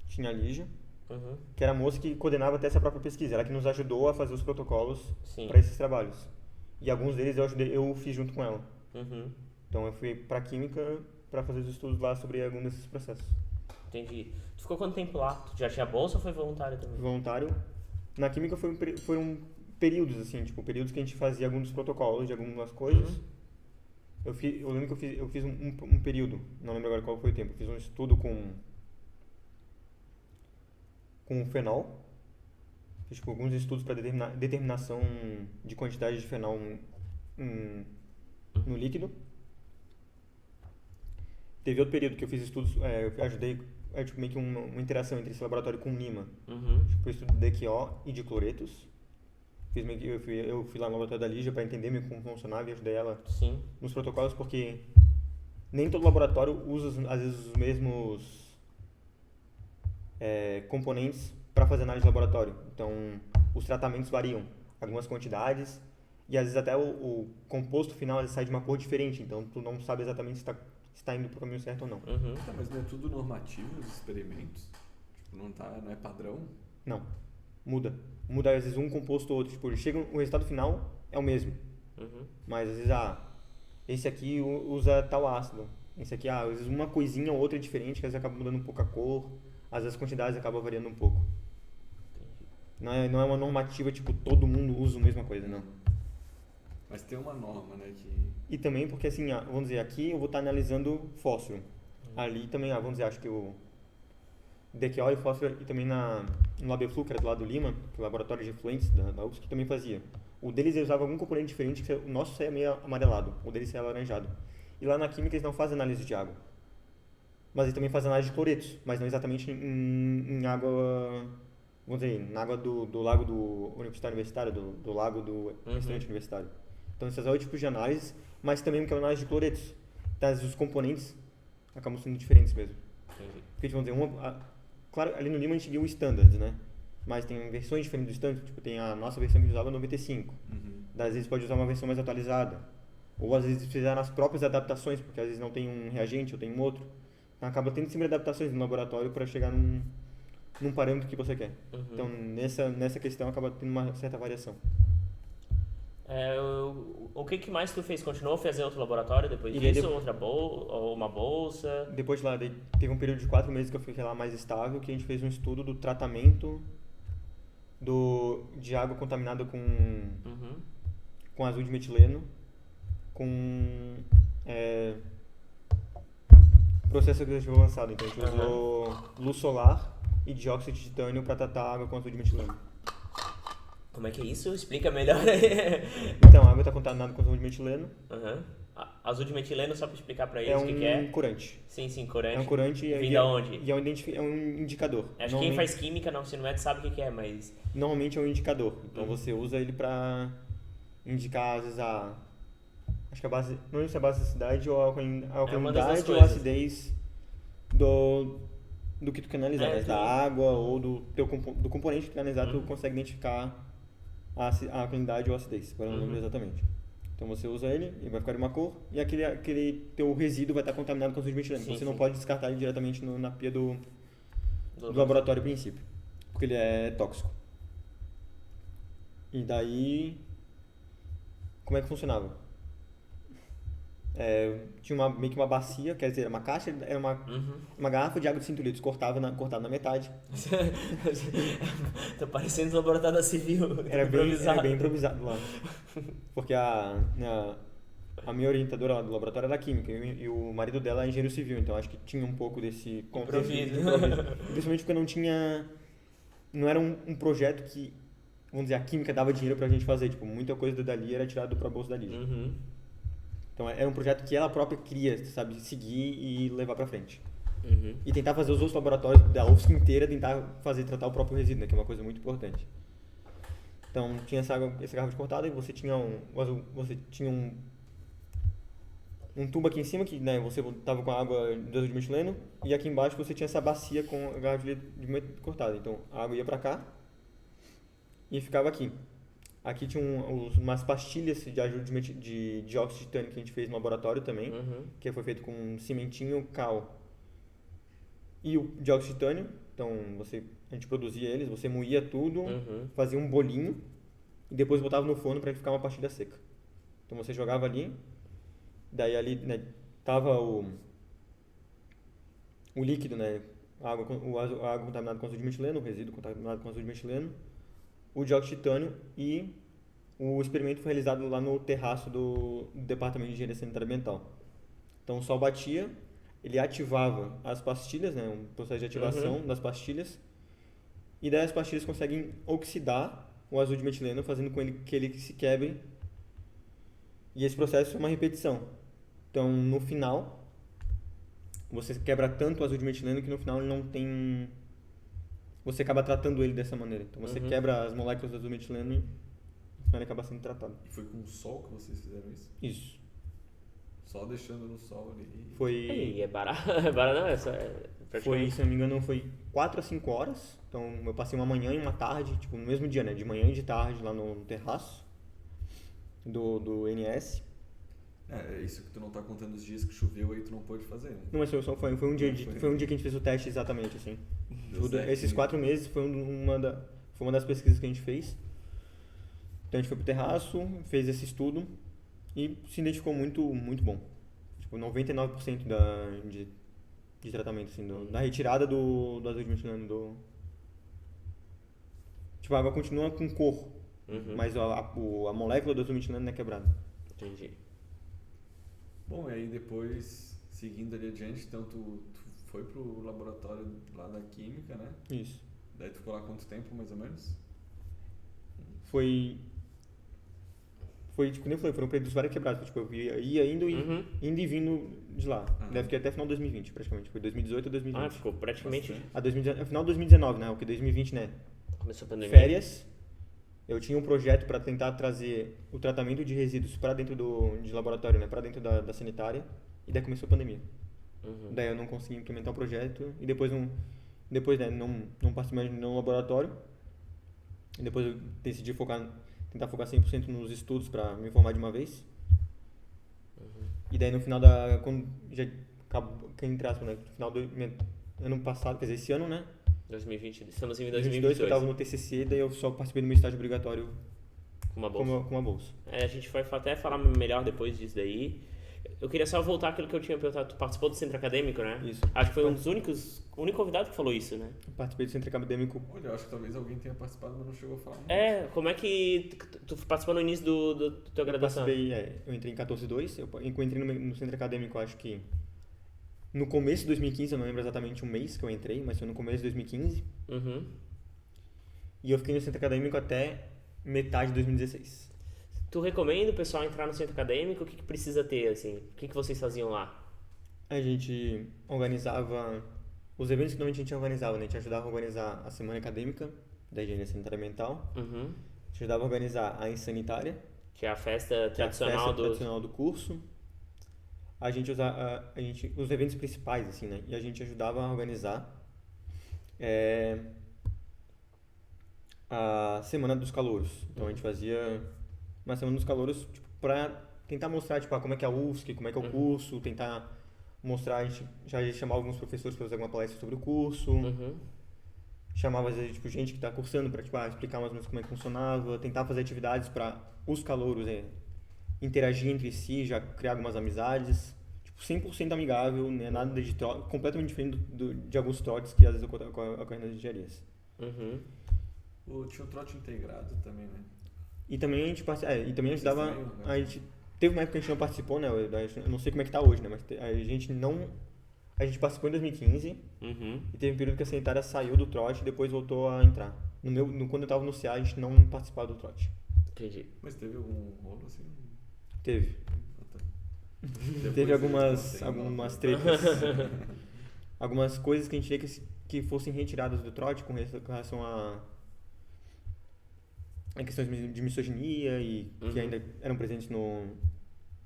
tinha a Lígia, Uhum. que era a moça que coordenava até essa própria pesquisa. Ela que nos ajudou a fazer os protocolos Sim. para esses trabalhos. E alguns deles eu fiz junto com ela. Uhum. Então eu fui pra química para fazer os estudos lá sobre algum desses processos. Entendi. Tu ficou quanto tempo lá? Tu já tinha bolsa ou foi voluntário também? Voluntário. Na química foram períodos, assim, tipo, períodos que a gente fazia alguns protocolos de algumas coisas. Eu lembro que eu fiz um período, não lembro agora qual foi o tempo, eu fiz um estudo com fenol. Fiz tipo, alguns estudos para determinação de quantidade de fenol no líquido. Teve outro período que eu fiz estudos, eu ajudei, tipo, meio que uma interação entre esse laboratório com o NIMA. Uhum. Tipo, eu estudo de DQO e de cloretos. Eu fui lá no laboratório da Lígia para entender meio como funcionava e ajudei ela Sim. nos protocolos, porque nem todo laboratório usa, às vezes, os mesmos componentes para fazer análise de laboratório. Então, os tratamentos variam, algumas quantidades, e às vezes até o composto final às vezes, sai de uma cor diferente, então tu não sabe exatamente se está indo para o caminho certo ou não. Uhum. Tá, mas não é tudo normativo os experimentos? Tipo, não é padrão? Não, muda. Muda às vezes um composto ou outro. Tipo, o resultado final é o mesmo. Uhum. Mas às vezes, esse aqui usa tal ácido. Esse aqui, às vezes uma coisinha ou outra é diferente, que às vezes acaba mudando um pouco a cor. Às vezes as quantidades acabam variando um pouco. Não é uma normativa, tipo, todo mundo usa a mesma coisa, não. Mas tem uma norma, né, que... E também porque, assim, vamos dizer, aqui eu vou estar analisando fósforo. Ali também, vamos dizer, acho que o DQO e fósforo, e também no LabFlu, que era do lado do Lima, que é o laboratório de efluentes da UFSC, que também fazia. O deles usava algum componente diferente, que o nosso saía meio amarelado, o deles saía alaranjado. E lá na química eles não fazem análise de água. Mas eles também fazem análise de cloretos, mas não exatamente em água, vamos dizer, na água do lago do universitário, do lago do restaurante universitário. Então esses são os tipos de análise, mas também que é uma análise de cloretos. Então os componentes acabam sendo diferentes mesmo. Entendi. Porque, vamos dizer, claro, ali no Lima a gente seguiu o standard, né? Mas tem versões diferentes do standard, tipo, tem a nossa versão que usava 95. Às vezes pode usar uma versão mais atualizada. Ou às vezes fizeram as próprias adaptações, porque às vezes não tem um reagente ou tem um outro. Então acaba tendo sempre adaptações no laboratório para chegar num parâmetro que você quer. Uhum. Então nessa questão acaba tendo uma certa variação. O que mais tu fez? Continuou a fazer outro laboratório depois E disso? daí Ou uma bolsa? Depois de lá, teve um período de 4 meses que eu fiquei lá mais estável, que a gente fez um estudo do tratamento de água contaminada com azul de metileno, com processo agressivo avançado. Então a gente usou luz solar e dióxido de titânio para tratar a água com azul de metileno. Como é que é isso? Explica melhor. Então, a água está contaminada com azul de metileno. Uhum. Azul de metileno, só para explicar para É eles o que é. corante. Sim, corante. É um corante Vem da onde? E é um indicador. Acho que quem faz química no ensino médio sabe o que é, mas... Normalmente é um indicador. Então você usa ele para indicar, às vezes, acho que a base... Não lembro se é a base da cidade ou a alcalinidade ou a acidez do que tu quer analisar. Da água ou do componente que tu quer analisar, tu consegue identificar a alcalinidade ou a acidez, agora eu não lembro exatamente. Então você usa ele vai ficar de uma cor e aquele teu resíduo vai estar contaminado com azul de metileno. Então você não pode descartar ele diretamente na pia do laboratório a princípio, porque ele é tóxico. E daí, como é que funcionava? Tinha meio que uma bacia, quer dizer, uma caixa, era uma garrafa de água de 5 litros, cortada na metade. Tá parecendo um laboratório da Civil. Era bem improvisado lá. Porque a minha orientadora lá do laboratório era química e o marido dela é engenheiro civil, então acho que tinha um pouco desse contexto de improviso. Principalmente porque não era um projeto que, vamos dizer, a química dava dinheiro pra gente fazer. Tipo, muita coisa dali era tirada do próprio bolso da Lígia. Então era um projeto que ela própria queria, sabe, seguir e levar pra frente. E tentar fazer os outros laboratórios da UFSC inteira, tratar o próprio resíduo, né, que é uma coisa muito importante. Então tinha essa garrafa de cortada e você tinha um tubo aqui em cima que, né, você tava com a água do azul de metileno e aqui embaixo você tinha essa bacia com a garrafa de cortada. Então a água ia pra cá e ficava aqui. Aqui tinha umas pastilhas de ajuda de dióxido de titânio que a gente fez no laboratório também, que foi feito com cimentinho, cal e o dióxido de titânio. Então a gente produzia eles, você moía tudo, fazia um bolinho e depois botava no forno para ficar uma pastilha seca. Então você jogava ali, daí ali, né, tava o líquido, né, a água contaminada com azul de metileno, o resíduo contaminado com azul de metileno, o dióxido de titânio e o experimento foi realizado lá no terraço do Departamento de Engenharia Sanitária Ambiental. Então o sol batia, ele ativava as pastilhas, né, um processo de ativação das pastilhas, e daí as pastilhas conseguem oxidar o azul de metileno, fazendo com que ele se quebre, e esse processo é uma repetição. Então no final, você quebra tanto o azul de metileno que no final ele não tem... Você acaba tratando ele dessa maneira. Então você quebra as moléculas do azul metileno e ele acaba sendo tratado. E foi com o sol que vocês fizeram isso? Isso. Só deixando no sol ali. Foi... É barato, não, é Foi, se não me engano, foi 4 a 5 horas. Então eu passei uma manhã e uma tarde, tipo, no mesmo dia, né? De manhã e de tarde lá no terraço do NS. É isso que tu não tá contando os dias que choveu aí tu não pôde fazer, né? Não, mas foi um dia que a gente fez o teste exatamente, assim. Esses 4 meses foi uma das pesquisas que a gente fez. Então a gente foi pro terraço, fez esse estudo e se identificou muito, muito bom. Tipo, 99% de tratamento, assim, da retirada do azul de metileno. Tipo, a água continua com cor, mas a molécula do azul de metileno não é quebrada. Entendi. Bom, e aí depois, seguindo ali adiante, então tu foi pro laboratório lá da química, né? Isso. Daí tu ficou lá quanto tempo, mais ou menos? Foi tipo, nem falei, foram períodos vários quebrados. Tipo, eu ia indo e vindo de lá. Deve que até final de 2020, praticamente. Foi 2018 ou 2020. Ficou praticamente... Final de 2019, né? O que 2020, né? Começou a pandemia. Férias. Eu tinha um projeto para tentar trazer o tratamento de resíduos para dentro de laboratório, né? Para dentro da sanitária. E daí começou a pandemia. Daí eu não consegui implementar o projeto. E depois né, não participei mais no laboratório. E depois eu decidi tentar focar 100% nos estudos para me formar de uma vez. E daí no final quando já acabou, entre aspas, né, no final do ano passado, quer dizer, esse ano, né? 2020, estamos em 2022, que eu tava no TCC, daí eu só participei do meu estágio obrigatório com uma bolsa. Com uma bolsa. A gente vai até falar melhor depois disso daí. Eu queria só voltar àquilo que eu tinha perguntado. Tu participou do centro acadêmico, né? Isso. Acho que foi o único convidado que falou isso, né? Eu participei do centro acadêmico. Olha, eu acho que talvez alguém tenha participado, mas não chegou a falar muito. Como é que tu participou no início da tua graduação? Eu entrei em 14.2, eu entrei no centro acadêmico, acho que no começo de 2015, eu não lembro exatamente o mês que eu entrei, mas foi no começo de 2015. E eu fiquei no centro acadêmico até metade de 2016. Tu recomenda o pessoal entrar no centro acadêmico? O que precisa ter, assim? O que vocês faziam lá? A gente organizava os eventos que normalmente a gente organizava, né? A gente ajudava a organizar a semana acadêmica da Engenharia Sanitária Ambiental. A gente ajudava a organizar a Insanitária, que é a festa tradicional do curso. A gente usava os eventos principais, assim, né? E a gente ajudava a organizar a Semana dos Calouros. Então a gente fazia uma Semana dos Calouros tipo, pra tentar mostrar tipo, como é que é a UFSC, como é que é o curso, tentar mostrar, a gente já ia chamar alguns professores para fazer alguma palestra sobre o curso, chamava às vezes tipo, gente que está cursando para tipo, explicar mais ou menos como é que funcionava, tentar fazer atividades para os calouros interagir entre si, já criar algumas amizades, tipo, 100% amigável, né? Nada de trote, completamente diferente de alguns trotes que às vezes ocorrem nas engenharias. Tinha o trote integrado também, né? E também a gente, e também a gente dava, Estranho, né? a gente teve uma época que a gente não participou, né? Eu não sei como é que tá hoje, né? Mas a gente participou em 2015 e teve um período que a sanitária saiu do trote e depois voltou a entrar. Quando eu tava no CA, a gente não participava do trote. Entendi. Mas teve algum rolo assim? Teve. Depois Teve eles algumas tretas. Algumas coisas que a gente queria que fossem retiradas do trote com relação a questões de misoginia e que ainda eram presentes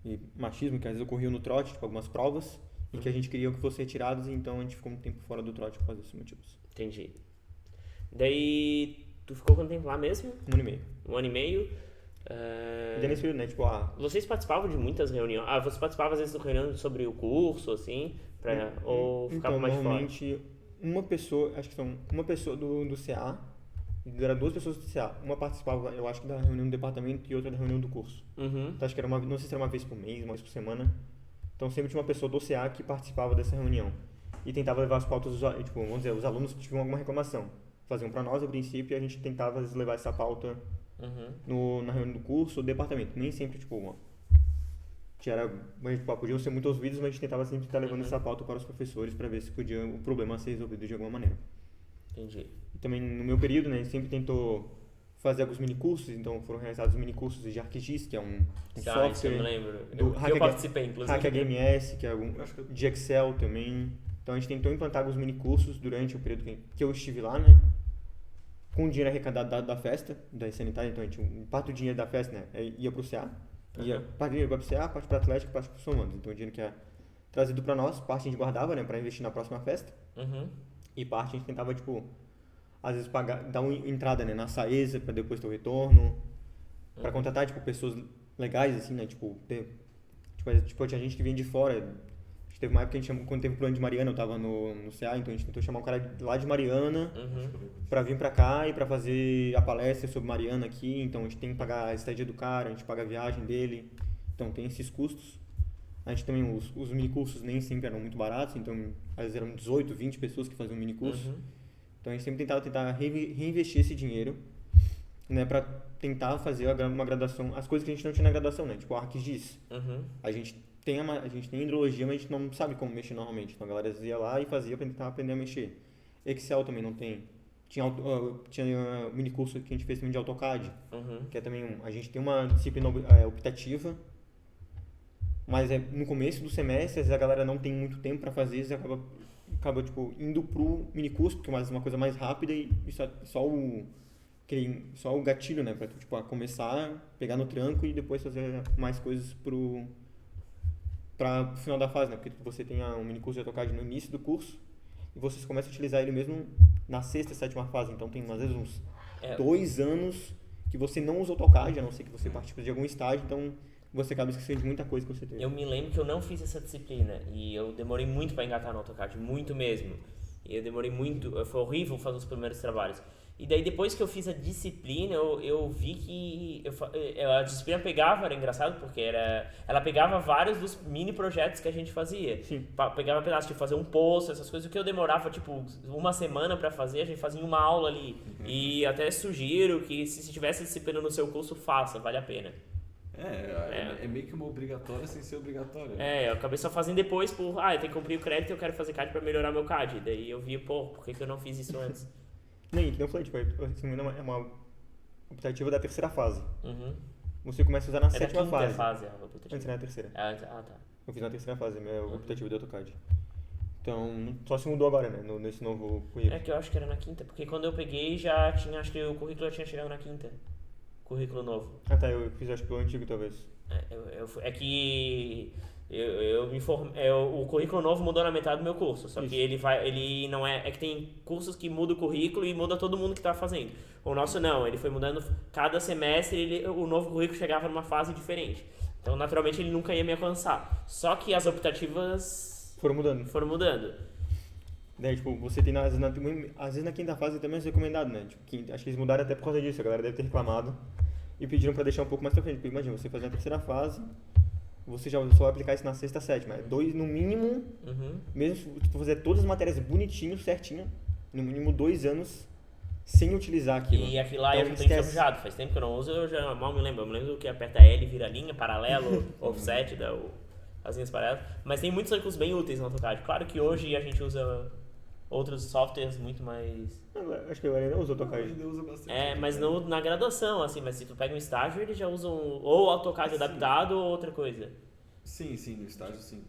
e machismo que às vezes ocorriam no trote, tipo algumas provas, e que a gente queria que fossem retirados, e então a gente ficou um tempo fora do trote por causa desses motivos. Entendi. Daí, tu ficou quanto tempo lá mesmo? 1 ano e meio. 1 ano e meio. E daí nesse período, né, tipo, Vocês participavam de muitas reuniões? Você participava às vezes de reuniões sobre o curso, assim? Ou ficava então, mais fora? normalmente, uma pessoa, acho que são uma pessoa do CA, era 2 pessoas do CA. Uma participava, eu acho que da reunião do departamento e outra da reunião do curso. Então, acho que era não sei se era uma vez por mês, uma vez por semana. Então, sempre tinha uma pessoa do CA que participava dessa reunião. E tentava levar as pautas, tipo, vamos dizer, os alunos que tiveram alguma reclamação. Faziam para nós, a princípio, e a gente tentava, às vezes, levar essa pauta na reunião do curso ou do departamento. Nem sempre, tipo, podiam ser muito ouvidos, mas a gente tentava sempre estar levando essa pauta para os professores para ver se podia o problema ser resolvido de alguma maneira. Entendi. E também no meu período, né, a gente sempre tentou fazer alguns minicursos, então foram realizados minicursos de ArcGIS, que é um software. Isso eu me lembro. Eu participei, inclusive. HackHMS, que é de Excel também. Então a gente tentou implantar alguns minicursos durante o período que eu estive lá, né? Com o dinheiro arrecadado da festa, da sanitária, então a gente, parte do dinheiro da festa, né, ia para o CA. Parte do dinheiro ia para o CA, parte para a Atlética, parte para os formandos. Então o dinheiro que é trazido para nós, parte a gente guardava, né, para investir na próxima festa. E parte a gente tentava, tipo, às vezes dar uma entrada, né, na Saesa para depois ter o retorno, para contratar, tipo, pessoas legais, assim, né, tinha gente que vinha de fora. Teve uma época que a gente chamou, quando teve o plano de Mariana, eu tava no CA, então a gente tentou chamar um cara lá de Mariana para vir para cá e para fazer a palestra sobre Mariana aqui. Então a gente tem que pagar a estadia do cara, a gente paga a viagem dele, então tem esses custos. A gente também, os minicursos nem sempre eram muito baratos, então às vezes eram 18, 20 pessoas que faziam minicurso. Então a gente sempre tentava reinvestir esse dinheiro, né, para tentar fazer uma graduação, as coisas que a gente não tinha na graduação, né, tipo ArcGIS. A gente tem hidrologia, mas a gente não sabe como mexer normalmente. Então a galera ia lá e fazia para tentar aprender a mexer. Excel também não tem. Tinha minicurso que a gente fez também de AutoCAD, que é também a gente tem uma disciplina optativa, mas no começo do semestre, às vezes a galera não tem muito tempo para fazer, e acaba tipo, indo pro minicurso, porque é uma coisa mais rápida e só o gatilho, né, para tipo, começar, pegar no tranco e depois fazer mais coisas para o final da fase, né? Porque você tem um minicurso de AutoCAD no início do curso e vocês começam a utilizar ele mesmo na 6ª, 7ª fase. Então tem às vezes uns 2 anos que você não usa AutoCAD, a não ser que você participe de algum estágio, então você acaba esquecendo de muita coisa que você teve. Eu me lembro que eu não fiz essa disciplina e eu demorei muito para engatar no AutoCAD, muito mesmo. E eu demorei muito, foi horrível fazer os primeiros trabalhos. E daí depois que eu fiz a disciplina, eu vi que a disciplina pegava, era engraçado, porque ela pegava vários dos mini projetos que a gente fazia. Sim. Pegava pedaço de fazer um post, essas coisas, o que eu demorava tipo 1 semana para fazer, a gente fazia em uma aula ali. E até sugiro que se tivesse disciplina no seu curso, faça, vale a pena. É meio que uma obrigatória sem ser obrigatória. Né? Eu acabei só fazendo depois eu tenho que cumprir o crédito e eu quero fazer CAD para melhorar meu CAD. Daí eu vi, por que eu não fiz isso antes? Nem, que eu falei, tipo, é uma optativa da 3ª fase. Você começa a usar na 7ª fase. Antes era na 3ª. Tá. Eu fiz na 3ª fase, minha optativa de AutoCAD. Então, só se mudou agora, né, nesse novo currículo. É que eu acho que era na 5ª, porque quando eu peguei já tinha, acho que o currículo já tinha chegado na 5ª. Currículo novo. Tá, eu fiz acho que o antigo talvez. É que Eu me formei, o currículo novo mudou na metade do meu curso, só que ele não é que tem cursos que muda o currículo e muda todo mundo que tá fazendo. O nosso não, ele foi mudando cada semestre, o novo currículo chegava numa fase diferente. Então, naturalmente, ele nunca ia me alcançar. Só que as optativas Foram mudando. Daí, tipo, você tem, às vezes na quinta fase também é recomendado, né? Tipo, acho que eles mudaram até por causa disso, a galera deve ter reclamado e pediram pra deixar um pouco mais pra frente. Porque imagina, você fazer a terceira fase, você já só vai aplicar isso na sexta, sétima. É 2 no mínimo, mesmo se for fazer todas as matérias bonitinho, certinho, no mínimo 2 anos sem utilizar aquilo. E aquilo lá Então, eu já tô esquece. enferrujado, faz tempo que eu não uso, eu já mal me lembro. Eu me lembro que aperta L, vira linha, paralelo, offset, as linhas paralelas. Mas tem muitos recursos bem úteis no AutoCAD. Claro que hoje a gente usa outros softwares muito mais... Acho que agora ainda usa o AutoCAD. Ainda usa bastante. Mas na graduação, assim, mas se tu pega um estágio, eles já usam ou AutoCAD adaptado ou outra coisa. Sim, no estágio sim.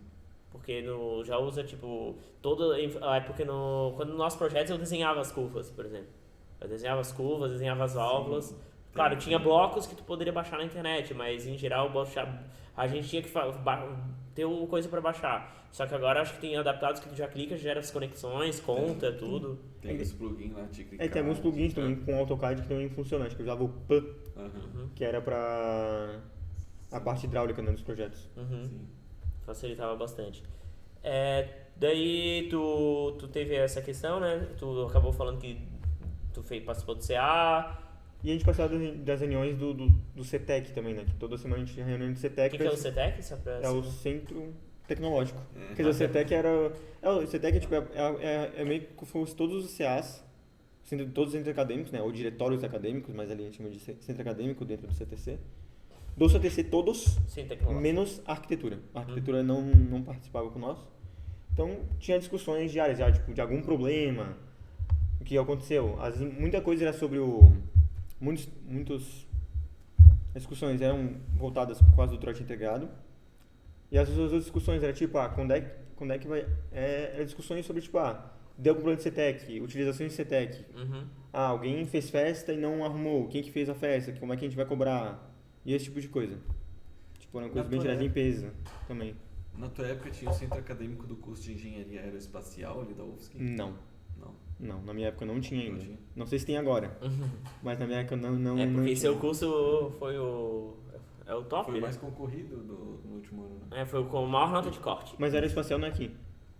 Porque já usa, tipo, porque quando no nosso projeto eu desenhava as curvas, por exemplo. Eu desenhava as curvas, desenhava as válvulas. Claro, tinha blocos que tu poderia baixar na internet, mas em geral a gente tinha que ter uma coisa pra baixar. Só que agora acho que tem adaptados que tu já clica, gera as conexões, conta, tudo. Tem esse plugin lá de clicar. Tem alguns plugins também com AutoCAD que também funcionam. Acho que eu usava o PAN, que era pra a parte hidráulica, né, dos projetos. Sim. Facilitava bastante. Daí tu teve essa questão, né? Tu acabou falando que tu participou do CA. E a gente participava das reuniões do CETEC também, né? Que toda semana a gente tinha reunião do CETEC. O que é o CETEC? É o Centro Tecnológico. Quer dizer, o CETEC o CETEC é, tipo, é meio que fosse todos os CAs, todos os centros acadêmicos, né? Ou diretórios acadêmicos, mas ali a gente chama de centro acadêmico dentro do CTC. Do CTC todos, menos a arquitetura. A arquitetura não participava com nós. Então tinha discussões diárias, já, tipo, de algum problema, o que aconteceu. Muita coisa era sobre as discussões eram voltadas por causa do trote integrado. E as outras discussões eram tipo, quando é que vai... Eram discussões sobre, tipo, deu algum problema de CETEC, utilizações de CETEC. Alguém fez festa e não arrumou, quem que fez a festa, como é que a gente vai cobrar? E esse tipo de coisa. Tipo, era uma coisa bem de limpeza também. Na tua época tinha o centro acadêmico do curso de engenharia aeroespacial ali da UFSC? Não, na minha época não tinha ainda. Não sei se tem agora, mas na minha época não porque não seu curso foi o top, foi né? o mais concorrido no último ano, né? Foi com a maior nota de corte. Mas aeroespacial não é aqui.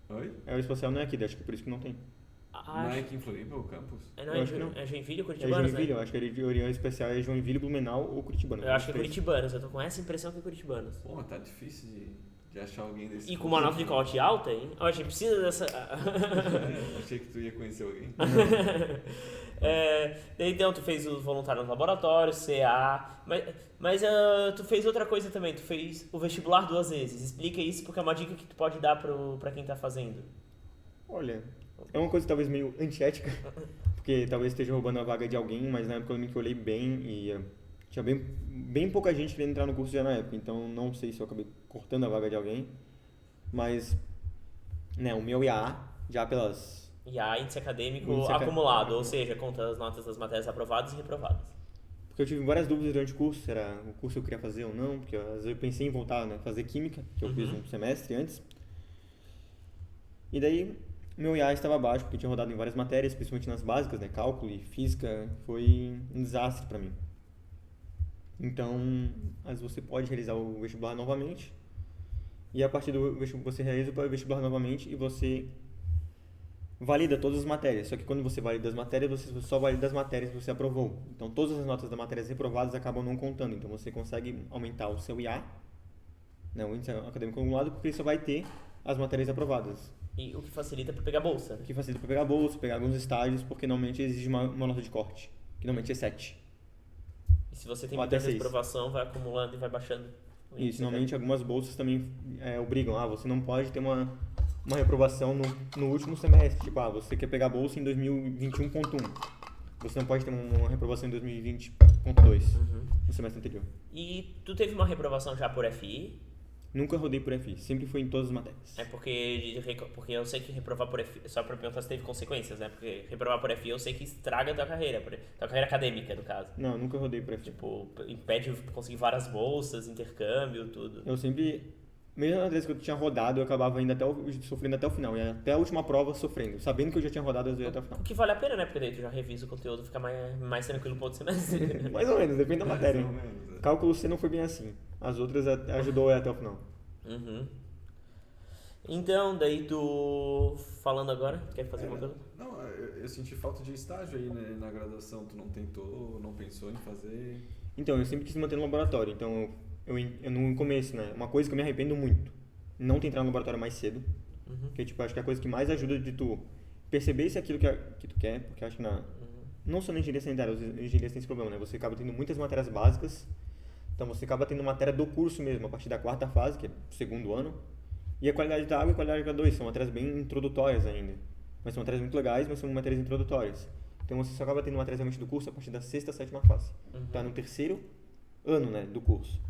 Oi? Aeroespacial não é aqui, acho que por isso que não tem. Não é aqui em Floripa o campus? É Joinville ou É Curitibanos, Joinville, né? eu acho que a Orião Especial é Joinville, Blumenau ou Curitibano. Eu acho que é Curitibanos, eu tô com essa impressão que é Curitibanos. Pô, tá difícil de achar alguém desse E com uma nota de corte alta, hein? A gente precisa dessa... achei que tu ia conhecer alguém. Então, tu fez o voluntário no laboratório, CA, mas tu fez outra coisa também, tu fez o vestibular 2 vezes. Explica isso porque é uma dica que tu pode dar pra quem tá fazendo. Olha, é uma coisa talvez meio antiética, porque talvez esteja roubando a vaga de alguém, mas na época eu lembro que eu olhei bem e tinha bem pouca gente querendo entrar no curso já na época, então não sei se eu acabei cortando a vaga de alguém, mas né, o meu IA, já pelas... IA, índice acadêmico acumulado, ou seja, conta as notas das matérias aprovadas e reprovadas. Porque eu tive várias dúvidas durante o curso, se era o curso que eu queria fazer ou não, porque às vezes eu pensei em voltar, né, fazer química, que eu fiz um semestre antes, e daí meu IA estava baixo, porque eu tinha rodado em várias matérias, principalmente nas básicas, né, cálculo e física, foi um desastre para mim. Então, você pode realizar o vestibular novamente, e a partir do vestibular você realiza o vestibular novamente e você valida todas as matérias. Só que quando você valida as matérias, você só valida as matérias que você aprovou. Então, todas as notas das matérias reprovadas acabam não contando. Então, você consegue aumentar o seu IA, né, o índice acadêmico acumulado, porque ele só vai ter as matérias aprovadas. E o que facilita para pegar bolsa. O que facilita para pegar bolsa, pegar alguns estágios, porque normalmente exige uma nota de corte, que normalmente é 7. E se você tem muita reprovação, vai acumulando e vai baixando. Isso, normalmente algumas bolsas também obrigam. Você não pode ter uma reprovação no último semestre. Tipo, você quer pegar bolsa em 2021.1. Você não pode ter uma reprovação em 2020.2, no semestre anterior. E tu teve uma reprovação já por FI? Nunca rodei por FI, sempre foi em todas as matérias. Porque eu sei que reprovar por FI, só pra perguntar se teve consequências, né? Porque reprovar por FI eu sei que estraga a tua carreira acadêmica, no caso. Não, nunca rodei por FI. Tipo, impede de conseguir várias bolsas, intercâmbio, tudo. Eu sempre Mesmo na vez que eu tinha rodado, eu acabava ainda sofrendo até o final. E até a última prova sofrendo. Sabendo que eu já tinha rodado, eu ia até o final. O que vale a pena, né? Porque daí tu já revisa o conteúdo, fica mais tranquilo pro outro semestre. Mais ou menos, depende da matéria. Mais ou menos, é. Cálculo C não foi bem assim. As outras ajudou a ir até o final. Uhum. Então, daí tu... Falando agora, quer fazer alguma coisa? Não, eu senti falta de estágio aí, né, na graduação. Tu não tentou, não pensou em fazer? Então, eu sempre quis manter no laboratório. Então, eu no começo, né? Uma coisa que eu me arrependo muito. Não ter entrado no laboratório mais cedo. Porque, tipo, acho que é a coisa que mais ajuda de tu perceber se é aquilo que tu quer. Porque acho que não só na engenharia sanitária, os engenheiros têm esse problema, né? Você acaba tendo muitas matérias básicas. Então, você acaba tendo matéria do curso mesmo, a partir da 4ª fase, que é o 2º ano. E a qualidade da água e a qualidade da H2 são matérias bem introdutórias ainda. Mas são matérias muito legais, mas são matérias introdutórias. Então você só acaba tendo matérias realmente do curso a partir da 6ª, 7ª fase. Tá no 3º ano, né, do curso.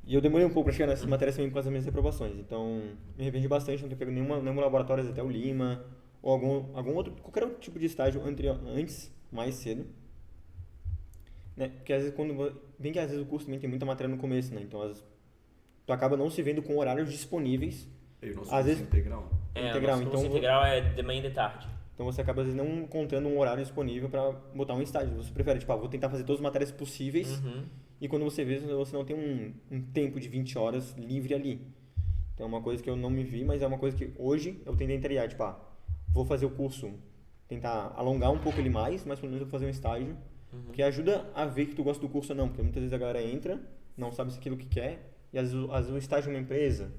E eu demorei um pouco para chegar nessas matérias também por causa das minhas reprovações. Então me arrependi bastante, não ter pego nenhum laboratório até o Lima, ou algum outro, qualquer outro tipo de estágio antes, mais cedo. Né? Porque às vezes bem que às vezes o curso também tem muita matéria no começo, né? Então tu acaba não se vendo com horários disponíveis. E o nosso Às curso vezes- integral? Integral, o nosso curso então- integral é de manhã e de tarde. Então você acaba às vezes não encontrando um horário disponível para botar um estágio. Você prefere, tipo, vou tentar fazer todas as matérias possíveis. E quando você vê, você não tem um tempo de 20 horas livre ali. Então é uma coisa que eu não me vi, mas é uma coisa que hoje eu tento entregar. Tipo, vou fazer o curso, tentar alongar um pouco ele mais, mas pelo menos eu vou fazer um estágio. Que ajuda a ver que tu gosta do curso ou não. Porque muitas vezes a galera entra, não sabe se é aquilo que quer. E às vezes o estágio em uma empresa,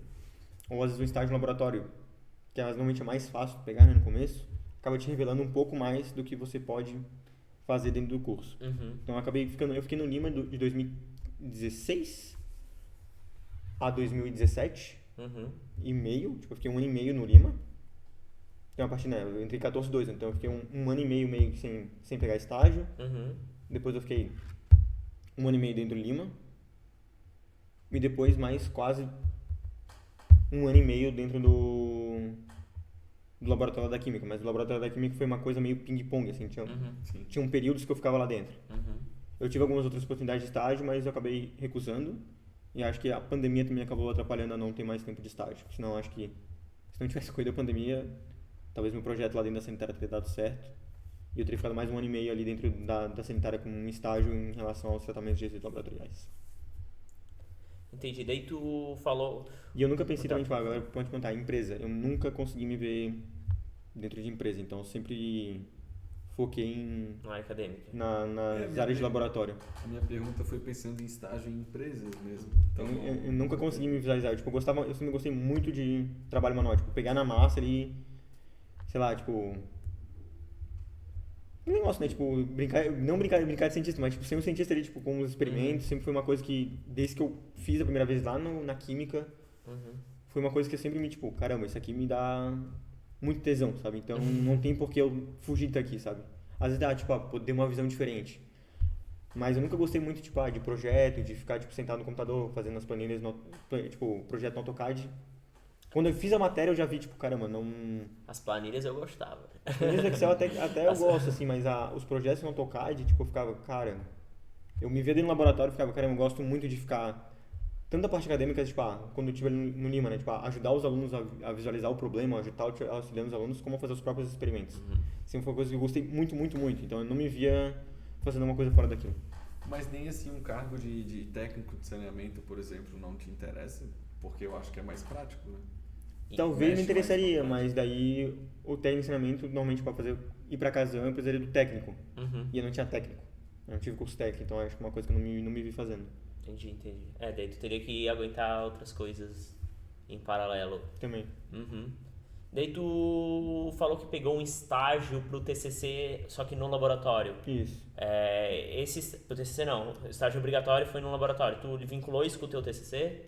ou às vezes o estágio no laboratório, que normalmente é mais fácil de pegar, né, no começo, acaba te revelando um pouco mais do que você pode fazer dentro do curso. Então eu fiquei no Lima de 2016 a 2017 e meio, tipo, eu fiquei 1 ano e meio no Lima. Então a partir, né, eu entrei 14/2, então eu fiquei um ano e meio sem pegar estágio. Depois eu fiquei 1 ano e meio dentro do Lima. E depois mais quase 1 ano e meio dentro do laboratório da Química. Mas o laboratório da Química foi uma coisa meio ping-pong, assim. Tinha períodos que eu ficava lá dentro. Eu tive algumas outras oportunidades de estágio, mas eu acabei recusando. E acho que a pandemia também acabou atrapalhando a não ter mais tempo de estágio. Senão acho que se não tivesse corrido a pandemia, talvez meu projeto lá dentro da sanitária teria dado certo. E eu teria ficado mais 1 ano e meio ali dentro da sanitária com um estágio em relação aos tratamentos de resíduos laboratoriais. Entendi. Daí tu falou... E eu nunca pensei também, tipo, agora pode contar, empresa. Eu nunca consegui me ver dentro de empresa, então eu sempre foquei Na área acadêmica. nas áreas de laboratório. A minha pergunta foi pensando em estágio em empresas mesmo. Então, Eu nunca consegui me visualizar. Tipo, eu sempre gostei muito de trabalho manual, tipo, pegar na massa ali, sei lá, tipo... Um negócio, né? Tipo, não brincar de cientista, mas tipo, ser um cientista ali, tipo, com os experimentos, sempre foi uma coisa que, desde que eu fiz a primeira vez lá na Química, foi uma coisa que eu sempre me, tipo, caramba, isso aqui me dá muito tesão, sabe? Então não tem por que eu fugir daqui, sabe? Às vezes dá, tipo, poder uma visão diferente. Mas eu nunca gostei muito, tipo, de projeto, de ficar, tipo, sentado no computador, fazendo as planilhas, tipo, projeto no AutoCAD. Quando eu fiz a matéria, eu já vi, tipo, caramba, não... As planilhas eu gostava. As planilhas Excel até eu gosto, assim, mas os projetos no AutoCAD, tipo, eu ficava, cara... Eu me via dentro do laboratório e ficava, caramba, eu gosto muito de ficar... Tanto a parte acadêmica, tipo, quando eu estive ali no Lima, né, tipo, ajudar os alunos a visualizar o problema, auxiliando os alunos como fazer os próprios experimentos. Sempre foi uma coisa que eu gostei muito, muito, muito. Então eu não me via fazendo uma coisa fora daquilo. Mas nem assim um cargo de técnico de saneamento, por exemplo, não te interessa? Porque eu acho que é mais prático, né? Talvez me mexe interessaria, mais com a mas daí o técnico de ensinamento, normalmente para ir para casão, eu precisaria do técnico. E eu não tinha técnico. Eu não tive curso técnico, então acho que é uma coisa que eu não me vi fazendo. Entendi. Daí tu teria que aguentar outras coisas em paralelo. Também. Daí tu falou que pegou um estágio pro TCC, só que no laboratório. Isso. Pro TCC não, estágio obrigatório foi no laboratório. Tu vinculou isso com o teu TCC?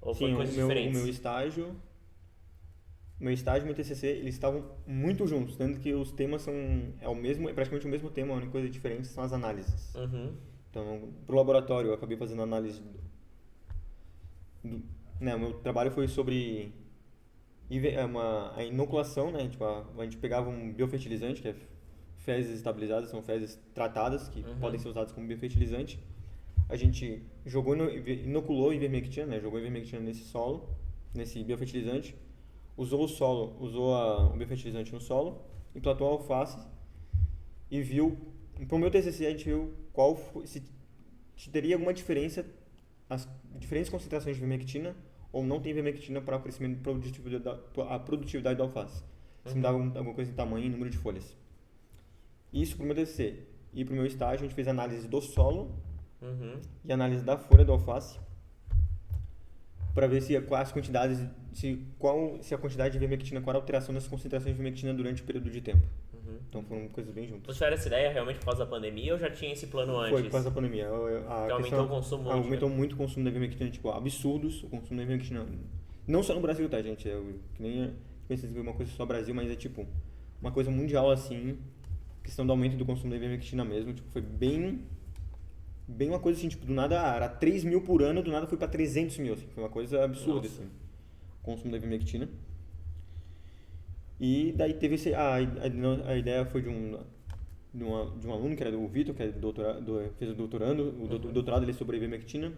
Ou Sim, foi coisas diferentes? O meu estágio e meu TCC, eles estavam muito juntos, tanto que os temas são praticamente o mesmo tema, a única coisa diferente são as análises. Então, pro laboratório, eu acabei fazendo análise né, o meu trabalho foi sobre a inoculação, né? Tipo, a gente pegava um biofertilizante, que é fezes estabilizadas, são fezes tratadas, que podem ser usadas como biofertilizante. a gente inoculou ivermectina, né? Jogou ivermectina nesse solo, nesse biofertilizante, usou o biofertilizante no solo, implantou a alface e viu, para o meu TCC a gente viu se teria alguma diferença, as diferentes concentrações de ivermectina ou não tem ivermectina para o crescimento a produtividade da alface. Se mudava alguma coisa em tamanho e número de folhas. Isso para o meu TCC. E para o meu estágio a gente fez análise do solo e análise da folha do alface para ver se as quantidades, se a quantidade de ivermectina, qual a alteração das concentrações de ivermectina durante o período de tempo. Então foram coisas bem juntas. Você tiveram essa ideia realmente por causa da pandemia ou já tinha esse plano antes? Foi por causa da pandemia. Que aumentou o consumo. Aumentou muito o consumo da ivermectina, tipo, absurdos o consumo da ivermectina. Não só no Brasil, tá, gente? Que nem pensa que é uma coisa só Brasil, mas é tipo uma coisa mundial assim, questão do aumento do consumo da ivermectina mesmo, tipo, foi bem uma coisa assim, tipo, do nada era 3 mil por ano, do nada foi pra 300 mil, assim, foi uma coisa absurda, assim, o consumo da ivermectina. E daí teve a ideia foi de um aluno que era do Vitor, que fez o doutorado, o doutorado dele sobre a ivermectina,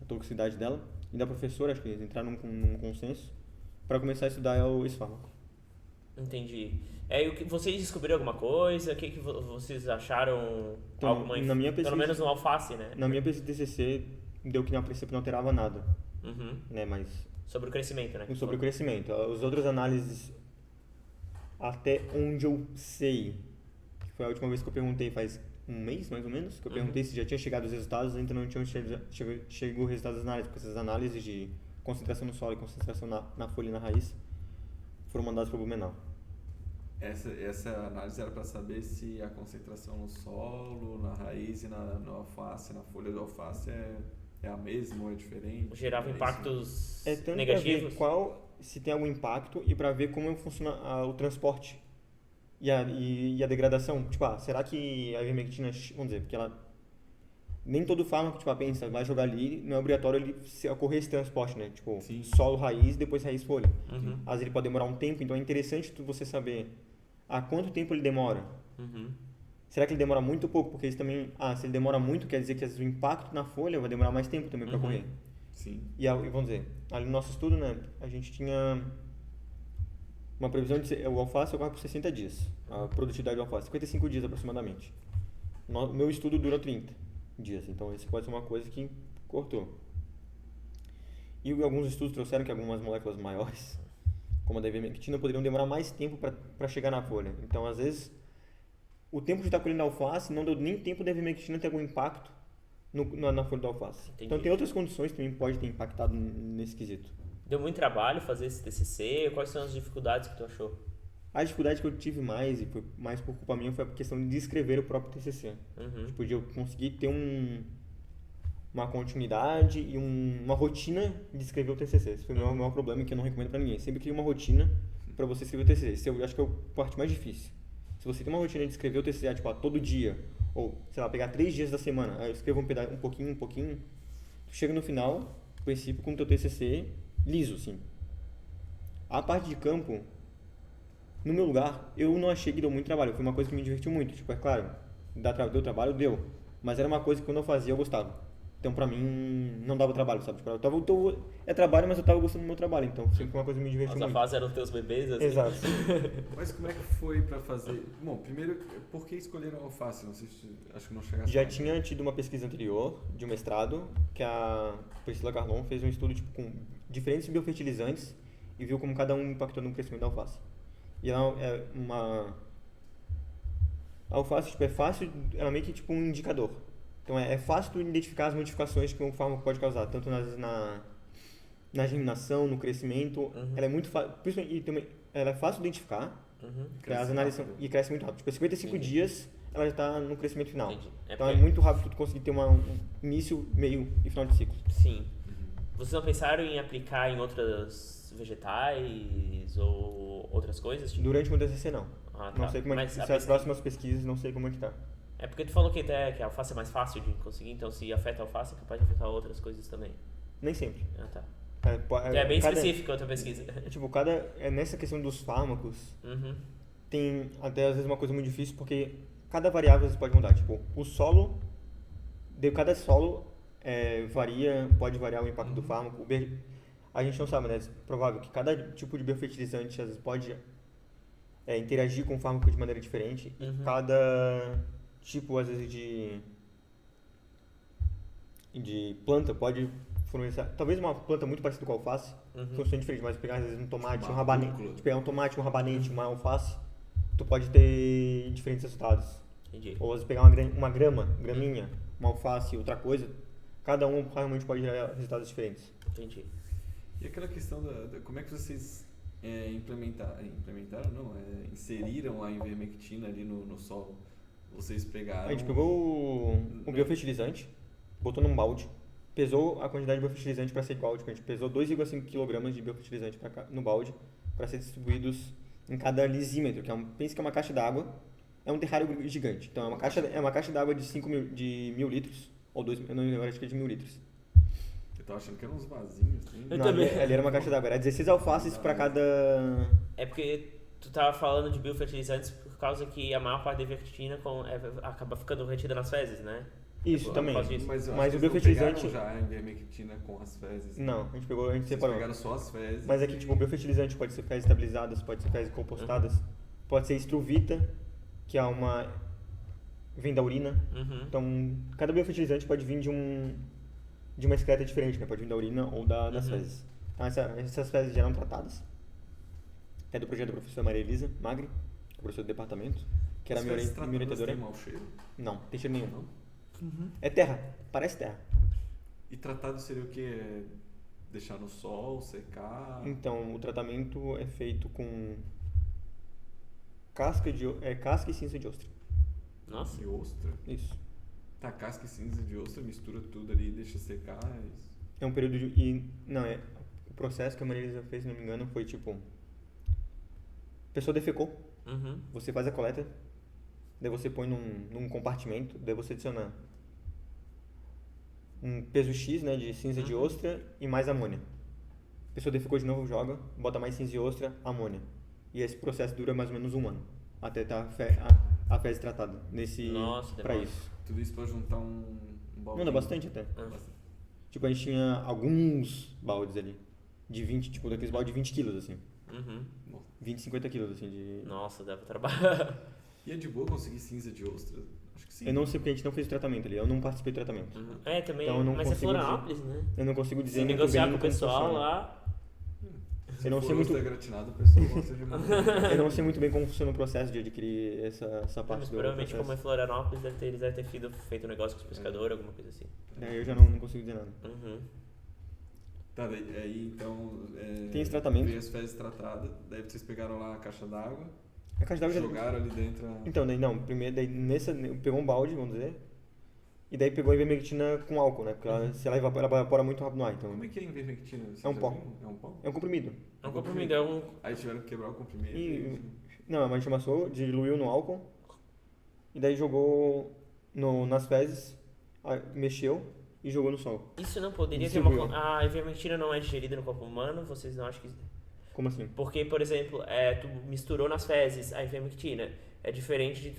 a toxicidade dela, e da professora, acho que eles entraram num consenso, para começar a estudar esse fármaco. Entendi. Vocês descobriram alguma coisa? O que vocês acharam? Então, na minha pesquisa, pelo menos no alface, né? Na minha pesquisa de TCC, deu que a princípio não alterava nada. Né, mas sobre o crescimento, né? Sobre o crescimento. As outras análises, até onde eu sei, que foi a última vez que eu perguntei, faz um mês mais ou menos, que eu perguntei se já tinha chegado os resultados, ainda não tinham chegado os resultados das análises, porque essas análises de concentração no solo e concentração na folha e na raiz foram mandadas para o Blumenau. Essa análise era para saber se a concentração no solo, na raiz e na alface, na folha do alface é a mesma ou é diferente? Gerava impactos tanto negativos? Para ver se tem algum impacto e para ver como funciona o transporte e a degradação. Tipo, será que a ivermectina, vamos dizer, porque nem todo fármaco, tipo, pensa, vai jogar ali, não é obrigatório ele ocorrer esse transporte, né? Tipo, sim, solo, raiz, depois raiz, folha. Às vezes ele pode demorar um tempo, então é interessante você saber a quanto tempo ele demora. Será que ele demora muito ou pouco? Porque isso também, se ele demora muito, quer dizer que o impacto na folha vai demorar mais tempo também para ocorrer. Sim. E vamos dizer, ali no nosso estudo, né, a gente tinha uma previsão de o alface ocorre por 60 dias, a produtividade do alface, 55 dias aproximadamente. O meu estudo durou 30 dias, então isso pode ser uma coisa que cortou. E alguns estudos trouxeram que algumas moléculas maiores, como a da ivermectina, poderiam demorar mais tempo para chegar na folha. Então, às vezes, o tempo de estar colhendo alface não deu nem tempo da ivermectina ter algum impacto na folha da alface. Entendi. Então, tem outras condições que também podem ter impactado nesse quesito. Deu muito trabalho fazer esse TCC? Quais são as dificuldades que tu achou? A dificuldade que eu tive mais, e foi mais por culpa minha, foi a questão de escrever o próprio TCC. Tipo, de eu conseguir ter uma continuidade e uma rotina de escrever o TCC. Esse foi o meu maior problema, que eu não recomendo pra ninguém. Sempre cria uma rotina pra você escrever o TCC. Esse eu acho que é a parte mais difícil. Se você tem uma rotina de escrever o TCC, tipo, todo dia, ou, sei lá, pegar 3 dias da semana, aí eu escrevo um pouquinho, tu chega no final, no princípio, com o teu TCC liso, assim. A parte de campo, no meu lugar, eu não achei que deu muito trabalho. Foi uma coisa que me divertiu muito. Tipo, é claro, deu trabalho, deu. Mas era uma coisa que quando eu fazia, eu gostava. Então, pra mim, não dava trabalho, sabe? Tipo, é trabalho, mas eu tava gostando do meu trabalho. Então, sempre foi uma coisa que me divertiu muito. As alfaces eram teus bebês, assim? Exato. Mas como é que foi pra fazer? Bom, primeiro, por que escolheram a alface? Não sei se, acho que não chegasse. Já tinha tido uma pesquisa anterior, de um mestrado, que a Priscila Carlon fez um estudo tipo, com diferentes biofertilizantes e viu como cada um impactou no crescimento da alface. E ela é a alface, tipo, é fácil, ela é meio que tipo um indicador. Então é fácil tu identificar as modificações que um fármaco pode causar, tanto na germinação, no crescimento. Ela é muito fácil, e também ela é fácil de identificar. As análises e cresce muito rápido. Tipo, 55 dias ela já está no crescimento final. Então é muito rápido tu conseguir ter um início, meio e final de ciclo. Sim. Vocês não pensaram em aplicar em outros vegetais ou outras coisas? Tipo? Durante o meu TCC não. Tá. Não sei como é que se as próximas pesquisas, não sei como é que tá. É porque tu falou que a alface é mais fácil de conseguir, então se afeta a alface, é capaz de afetar outras coisas também. Nem sempre. Tá. É bem específica a outra pesquisa. Tipo, nessa questão dos fármacos, tem até às vezes uma coisa muito difícil, porque cada variável às vezes pode mudar. Tipo, cada solo pode variar o impacto do fármaco. A gente não sabe, né? É provável que cada tipo de biofertilizante às vezes pode interagir com o fármaco de maneira diferente. E cada tipo, às vezes, de planta pode fornecer. Talvez uma planta muito parecida com a alface funcione diferente, mas pegar às vezes um tomate, um rabanete, pegar um tomate, um rabanete, uma alface, tu pode ter diferentes resultados. Entendi. Ou às vezes pegar uma graminha, uma alface, outra coisa, cada um realmente pode gerar resultados diferentes. Entendi. E aquela questão como é que vocês inseriram a ivermectina ali no solo? Vocês pegaram... A gente pegou o biofertilizante, botou num balde, pesou a quantidade de biofertilizante para ser igual. Tipo, a gente pesou 2,5 kg de biofertilizante no balde para ser distribuídos em cada lisímetro, pensa que é uma caixa d'água, é um terrário gigante. Então é uma caixa d'água de 1.000 litros, ou 2, eu não lembro, acho que é de 1.000 litros. Eu tava achando que eram uns vasinhos, assim. Eu Não, também. ali era uma caixa d'água, era 16 alfaces para cada... É porque tu tava falando de biofertilizantes por causa que a maior parte da ivermectina acaba ficando retida nas fezes, né? Isso, Por também. causa disso. Mas o vocês não biofertilizante... pegaram já a ivermectina com as fezes? Não, a gente Vocês separou. pegaram só as fezes. Mas é que tipo, o biofertilizante pode ser fezes estabilizadas, pode ser fezes compostadas, pode ser estruvita, que é vem da urina. Então, cada biofertilizante pode vir de uma excreta diferente, né? Pode vir da urina ou das fezes. Então, essas fezes já eram tratadas. É do projeto da professora Maria Elisa Magri, professora do departamento, que era As minha fezes tratadas orientadora. têm mau cheiro? Não, tem cheiro nenhum. Não? É terra, parece terra. E tratado seria o quê? Deixar no sol, secar? Então, o tratamento é feito com casca e cinza de ostra. Nossa. De ostra? Isso. Tá, casca e cinza de ostra, mistura tudo ali e deixa secar. É um período o processo que a Maria Elisa fez, se não me engano, foi tipo... A pessoa defecou, você faz a coleta, daí você põe num compartimento, daí você adiciona um peso X, né, de cinza de ostra e mais amônia. A pessoa defecou de novo, joga, bota mais cinza de ostra, amônia. E esse processo dura mais ou menos 1 ano, até estar a fezes tratada pra isso. Tudo isso pra juntar um balde? Não, dá bastante até. Tipo, a gente tinha alguns baldes ali, de 20, tipo, daqueles baldes de 20 quilos, assim. 20, 50 quilos, assim, de... Nossa, dá pra trabalhar. E é de boa conseguir cinza de ostra? Acho que sim. Eu não sei porque a gente não fez o tratamento ali, eu não participei do tratamento. Também, Então, eu não mas é consigo Florianópolis, né? Eu não consigo dizer Se muito negociar bem com o como pessoal funciona. lá... Eu não sei muito... gratinado, o pessoal gosta de muito. Eu não sei muito bem como funciona o processo de adquirir essa parte Mas do provavelmente processo. como é Florianópolis, eles devem ter feito um negócio com os pescadores, alguma coisa assim. Eu já não consigo dizer nada. Tá, aí então... Tem esse tratamento. Veio as fezes tratadas, daí vocês pegaram lá a caixa d'água, A caixa d'água jogaram ali dentro... Então, daí não, primeiro, pegou um balde, vamos dizer, e daí pegou a ivermectina com álcool, né? Porque ela evapora muito rápido no ar, então... Como é que é a ivermectina? É um pó. É um pó? É um comprimido. É um comprimido, é um... Aí tiveram que quebrar o comprimido. Não, a gente amassou, diluiu no álcool, e daí jogou nas fezes, mexeu e jogou no sol. Isso não poderia ter Distribuiu. a ivermectina não é digerida no corpo humano, vocês não acham que... Como assim? Porque, por exemplo, tu misturou nas fezes a ivermectina. É diferente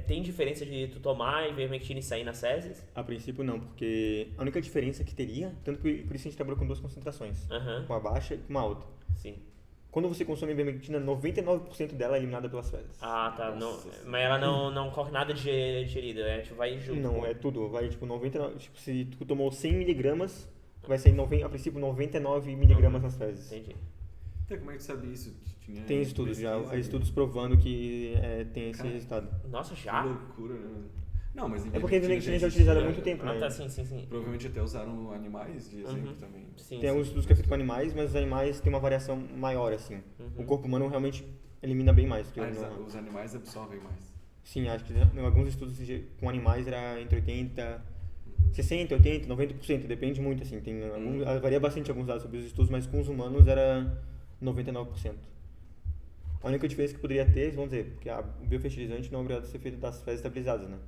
tem diferença de tu tomar a ivermectina e sair nas fezes? A princípio não, porque a única diferença que teria, tanto por isso a gente trabalhou com 2 concentrações, uma baixa e uma alta. Sim. Quando você consome ivermectina, 99% dela é eliminada pelas fezes. Ah, tá. Nossa, Mas ela não corre nada digerida, tipo, vai junto. Não, é tudo. Vai tipo 99. Tipo, se tu tomou 100 miligramas, vai sair a princípio 99 miligramas nas fezes. Entendi. Então, como é que tu sabe isso? Tem estudos já, pesquisa, estudos provando que tem esse resultado. Nossa, Que já? loucura, né? Não, mas É porque a ivermectina já é utilizada há muito tempo, Ah, né? tá, sim. Provavelmente até usaram animais de exemplo também. Sim, Tem alguns estudos que é feito com animais, mas os animais têm uma variação maior, assim. O corpo humano realmente elimina bem mais. Os animais absorvem mais. Sim, acho que em alguns estudos com animais era entre 60, 80, 90%, depende muito, assim. Varia bastante alguns dados sobre os estudos, mas com os humanos era 99%. A única diferença que poderia ter, vamos dizer, porque o biofertilizante não é obrigado a ser feito das fezes estabilizadas, né?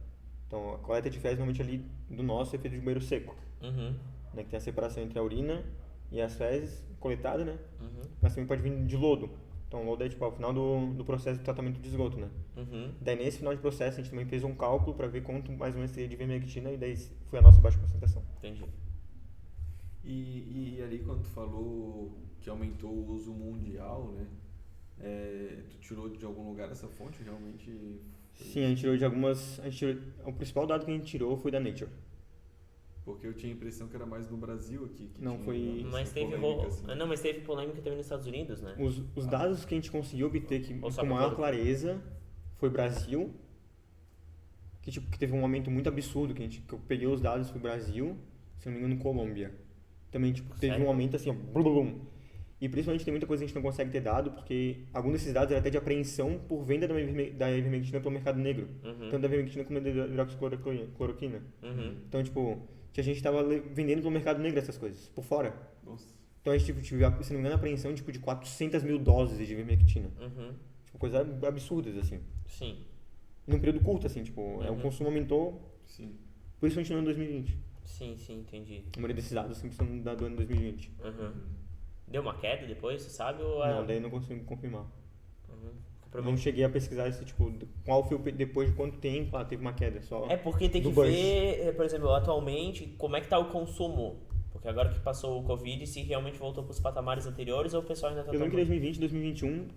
Então, a coleta de fezes, normalmente ali do nosso, é feito de banheiro seco. Né? Que tem a separação entre a urina e as fezes coletadas, né? Mas também pode vir de lodo. Então, load é tipo ao final do processo de tratamento de esgoto, né? Uhum. Daí, nesse final de processo, a gente também fez um cálculo para ver quanto mais ou menos teria de ivermectina e daí foi a nossa baixa concentração. Entendi. E ali quando tu falou que aumentou o uso mundial, né? Tu tirou de algum lugar essa fonte realmente? Sim, a gente tirou de algumas... o principal dado que a gente tirou foi da Nature. Porque eu tinha a impressão que era mais no Brasil aqui. Que Não, tinha foi- essa Mas teve, polêmica, assim. não, mas teve polêmica também nos Estados Unidos, né? Os dados que a gente conseguiu obter Ou só com pra maior todo? clareza foi Brasil, que teve um aumento muito absurdo, que eu peguei os dados, foi Brasil, se não me engano, Colômbia. Também, teve Sério? um aumento assim, ó, blum, blum, blum. E principalmente tem muita coisa que a gente não consegue ter dado, porque alguns desses dados eram até de apreensão por venda da ivermectina pelo mercado negro. Uhum. Tanto da ivermectina como da hidroxicloroquina. Uhum. Então, tinha gente que tava vendendo pelo mercado negro essas coisas, por fora. Nossa. Então a gente tive, se não me engano, apreensão de 400 mil doses de ivermectina. Uhum. Coisas absurdas, assim. Sim. Num período curto, assim, o consumo aumentou, Sim. principalmente no ano 2020. Sim, entendi. A maioria desses dados sempre são do ano 2020. Uhum. Deu uma queda depois, você sabe? Ou Não, daí não consigo confirmar. Uhum. Eu não cheguei a pesquisar esse, qual foi depois de quanto tempo teve uma queda, só. É porque tem que do burst. ver, por exemplo, atualmente, como é que tá o consumo. Porque agora que passou o Covid, se realmente voltou para os patamares anteriores ou o pessoal ainda tá Eu lembro que tomando? 2020 2021,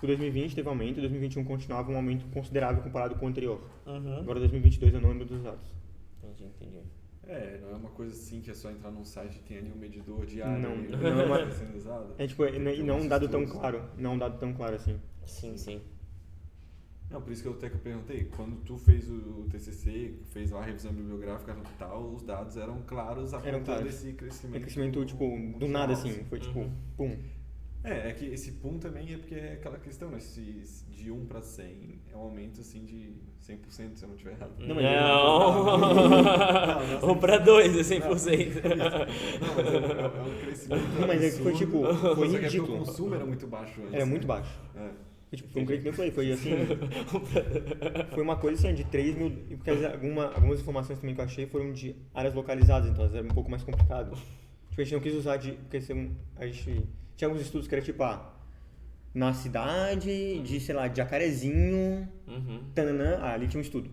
2020 teve aumento, 2021 continuava um aumento considerável comparado com o anterior. Uhum. Agora 2022 eu não lembro dos dados. Entendi. Não é uma coisa assim que é só entrar num site e tem ali um medidor diário. Não, ali, não é uma- sendo usado. E não é um dado tão claro. Não é um dado tão claro assim. Sim. Não, por isso que eu até que eu perguntei, quando tu fez o TCC, fez lá a revisão bibliográfica e tal, os dados eram claros apontando claros. esse crescimento. É crescimento, do mundial, nada, assim. Foi Uhum. pum. É que esse pum também é porque é aquela questão, né? Se de 1 para 100 é um aumento assim de 100%, se eu não estiver errado. Não, mas Não, Um para dois é 100%. Não, mas é um crescimento. Não, mas é que foi, absurdo. foi Só que ridículo. o consumo era muito baixo antes. Era muito baixo. É. Foi um que eu falei, foi assim. Foi uma coisa assim, de 3 mil. Porque algumas informações também que eu achei foram de áreas localizadas, então era um pouco mais complicado. A gente não quis usar porque a gente tinha alguns estudos que era na cidade, sei lá, de Jacarezinho, tananã, ali tinha um estudo.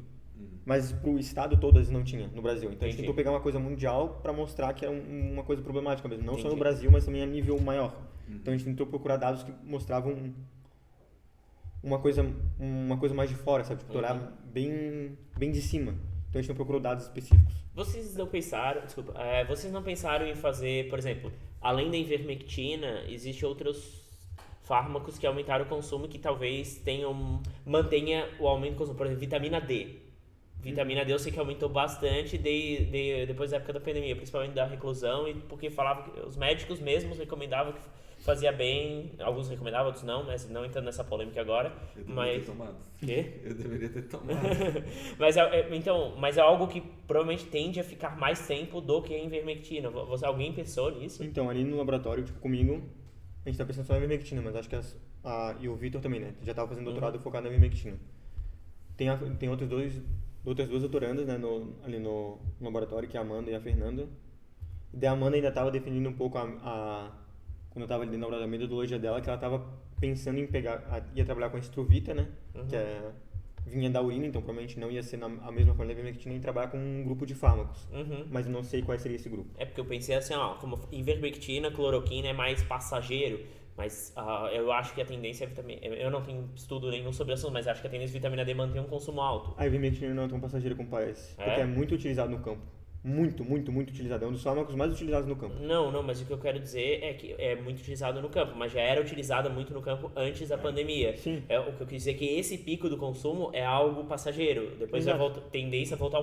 Mas pro estado todas não tinha, no Brasil. Então a gente tentou pegar uma coisa mundial para mostrar que era uma coisa problemática mesmo. Não só no Brasil, mas também a nível maior. Então a gente tentou procurar dados que mostravam uma coisa mais de fora, sabe? Olhar bem de cima. Então a gente não procurou dados específicos. Vocês não pensaram em fazer, por exemplo, além da ivermectina, existem outros fármacos que aumentaram o consumo que talvez mantenha o aumento do consumo, por exemplo, vitamina D. Vitamina D eu sei que aumentou bastante depois da época da pandemia, principalmente da reclusão, e porque falava que os médicos mesmos recomendavam que fazia bem, alguns recomendavam, outros não, mas não entrando nessa polêmica agora. Eu deveria ter tomado. Quê? Eu deveria ter tomado. mas é algo que provavelmente tende a ficar mais tempo do que a ivermectina. Alguém pensou nisso? Então, ali no laboratório, comigo, a gente tá pensando só em ivermectina, mas acho que e o Vitor também, né? Já tava fazendo doutorado focado na ivermectina. Tem outras duas doutorandas, né, ali no laboratório, que é a Amanda e a Fernanda. E daí a Amanda ainda tava definindo um pouco quando eu tava ali dentro da metodologia dela, que ela tava pensando em ia trabalhar com a Struvita, né? Que vinha da urina, então provavelmente não ia ser a mesma forma da ivermectina, e trabalhar com um grupo de fármacos. Mas eu não sei qual seria esse grupo. É porque eu pensei assim, como ivermectina, cloroquina é mais passageiro, mas eu acho que a tendência é vitamina... Eu não tenho estudo nenhum sobre o assunto, mas acho que a tendência é vitamina D manter um consumo alto. A ivermectina não é tão passageira como parece, porque é muito utilizado no campo. Muito utilizado. É um dos fármacos mais utilizados no campo. Não, mas o que eu quero dizer é que é muito utilizado no campo, mas já era utilizado muito no campo antes da pandemia. Sim. O que eu quis dizer é que esse pico do consumo é algo passageiro. Depois vai tendência a voltar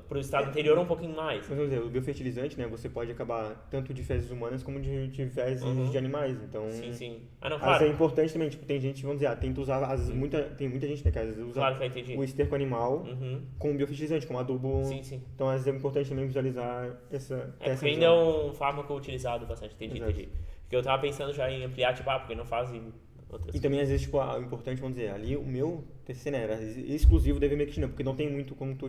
para o estado anterior um pouquinho mais. Mas vamos dizer, o biofertilizante, né, você pode acabar tanto de fezes humanas como de fezes de animais. Então, Sim. Não, mas claro. é importante também, tem gente, vamos dizer, tenta usar, tem muita gente, né, que às vezes usa Claro que eu entendi. o esterco animal como biofertilizante, como adubo. Sim. Então, às vezes é importante também visualizar essa Porque ainda é um fármaco utilizado bastante, entendi. Porque eu tava pensando já em ampliar, porque não fazem outras E também, às vezes, o importante, vamos dizer, ali o meu TCC, né, era exclusivo da ivermectina, porque não tem muito como tu,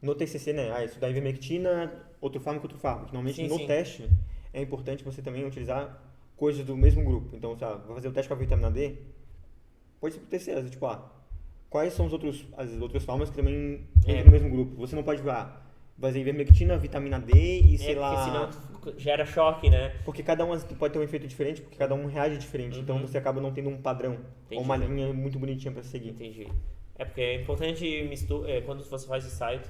no TCC, né, isso da ivermectina, outro fármaco. Normalmente no teste é importante você também utilizar coisas do mesmo grupo. Então, sabe, vai fazer o teste com a vitamina D, pode ser pro TCE, tipo, quais são as outras formas que também entram no mesmo grupo? Você não pode fazer ivermectina, vitamina D e sei lá... Porque senão gera choque, né? Porque cada um pode ter um efeito diferente, porque cada um reage diferente. Então você acaba não tendo um padrão ou uma linha muito bonitinha pra seguir. Entendi. Porque é importante quando você faz ensaio,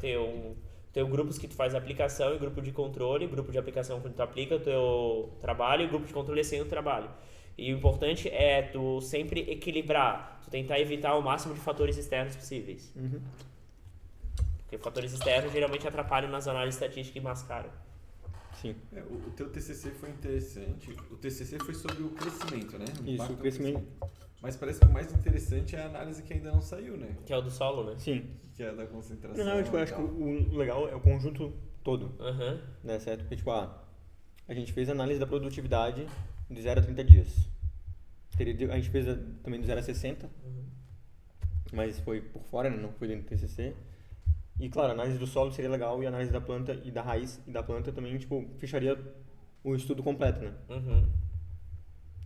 ter grupos que tu faz a aplicação e grupo de controle, grupo de aplicação quando tu aplica o teu trabalho e grupo de controle sem o trabalho. E o importante é tu sempre equilibrar, tu tentar evitar o máximo de fatores externos possíveis. Porque fatores externos geralmente atrapalham nas análises estatísticas e mascaram. Sim. O teu TCC foi interessante. O TCC foi sobre o crescimento, né? Isso, o crescimento. Mas parece que o mais interessante é a análise que ainda não saiu, né? Que é o do solo, né? Sim. Que é da concentração. Não, tipo, eu acho que o legal é o conjunto todo, Uhum. né, certo? Porque, tipo, a gente fez a análise da produtividade de 0 a 30 dias. A gente fez também do 0 a 60, mas foi por fora, né? Não foi dentro do TCC. E, claro, a análise do solo seria legal e a análise da planta e da raiz e da planta também, tipo, fecharia o estudo completo, né? Uhum.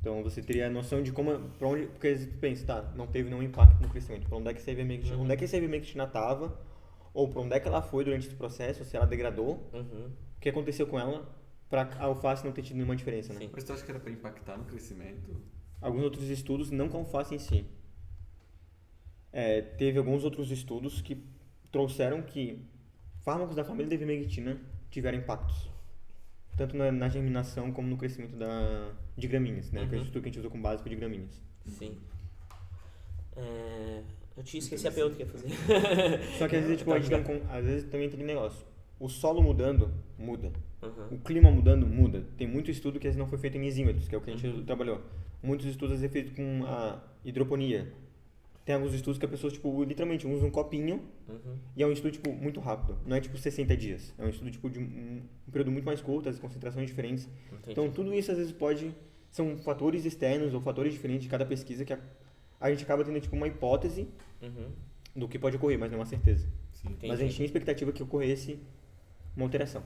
Então você teria a noção de como, pra onde, porque você pensa, tá, não teve nenhum impacto no crescimento, pra onde é que essa ivermectina, onde é que essa ivermectina tava, ou pra onde é que ela foi durante esse processo, se ela degradou, o que aconteceu com ela, pra a alface não ter tido nenhuma diferença, né? Sim. Mas tu acha que era pra impactar no crescimento? Alguns outros estudos, não com a alface em si. Teve alguns outros estudos que trouxeram que fármacos da família da ivermectina tiveram impactos. Tanto na germinação como no crescimento de gramíneas, né? Que é o estudo que a gente usou com base de gramíneas. Sim. Eu tinha esquecido a pergunta que ia fazer. Só que às vezes, tipo, a gente às vezes também tem um negócio. O solo mudando, muda. Uhum. O clima mudando, muda. Tem muito estudo que às vezes não foi feito em isímetros, que é o que a gente trabalhou. Muitos estudos às vezes feitos com a hidroponia. Tem alguns estudos que a pessoa, tipo, literalmente usa um copinho e é um estudo, tipo, muito rápido. Não é, tipo, 60 dias. É um estudo, tipo, de um período muito mais curto, as concentrações diferentes. Entendi. Então, tudo isso, às vezes, são fatores externos ou fatores diferentes de cada pesquisa que a gente acaba tendo, tipo, uma hipótese do que pode ocorrer, mas não é uma certeza. Sim. Entendi. Mas a gente tinha expectativa que ocorresse uma alteração.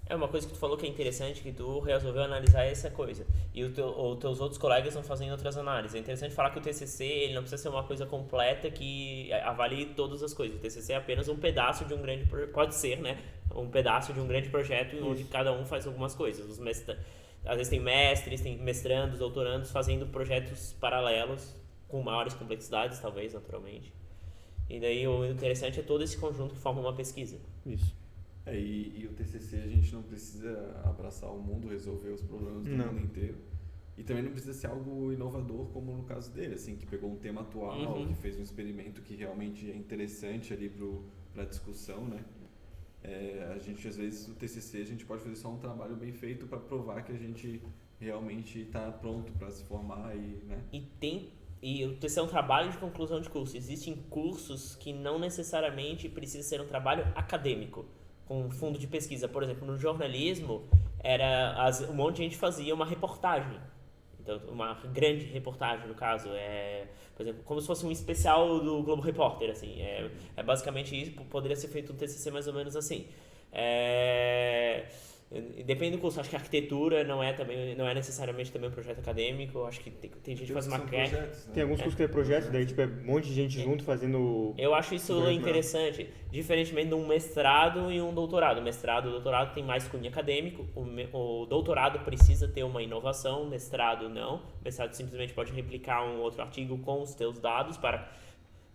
Uma coisa que tu falou que é interessante, que tu resolveu analisar essa coisa. E os teus outros colegas estão fazendo outras análises. É interessante falar que o TCC ele não precisa ser uma coisa completa que avalie todas as coisas. O TCC é apenas um pedaço de um grande... Pode ser, né? Um pedaço de um grande projeto onde cada um faz algumas coisas. Às vezes tem mestres, tem mestrandos, doutorandos fazendo projetos paralelos com maiores complexidades, talvez, naturalmente. E daí o interessante é todo esse conjunto que forma uma pesquisa. Isso. E o TCC a gente não precisa abraçar o mundo, resolver os problemas do mundo inteiro. E também não precisa ser algo inovador como no caso dele, assim, que pegou um tema atual, que fez um experimento que realmente é interessante ali para discussão, né? A gente, às vezes, no TCC, a gente pode fazer só um trabalho bem feito para provar que a gente realmente está pronto para se formar né? E o TCC é um trabalho de conclusão de curso. Existem cursos que não necessariamente precisa ser um trabalho acadêmico, com fundo de pesquisa. Por exemplo, no jornalismo, um monte de gente fazia uma reportagem. Então, uma grande reportagem, no caso. Por exemplo, como se fosse um especial do Globo Repórter, assim. É basicamente isso. Poderia ser feito um TCC mais ou menos assim. Depende do curso. Acho que a arquitetura não é necessariamente também um projeto acadêmico. Acho que tem gente que faz maquete. Né? Tem alguns cursos que é projeto, daí tipo, um monte de gente junto fazendo... Eu acho isso interessante, diferentemente de um mestrado e um doutorado. O mestrado e o doutorado tem mais cunho acadêmico, o doutorado precisa ter uma inovação, o mestrado não. O mestrado simplesmente pode replicar um outro artigo com os teus dados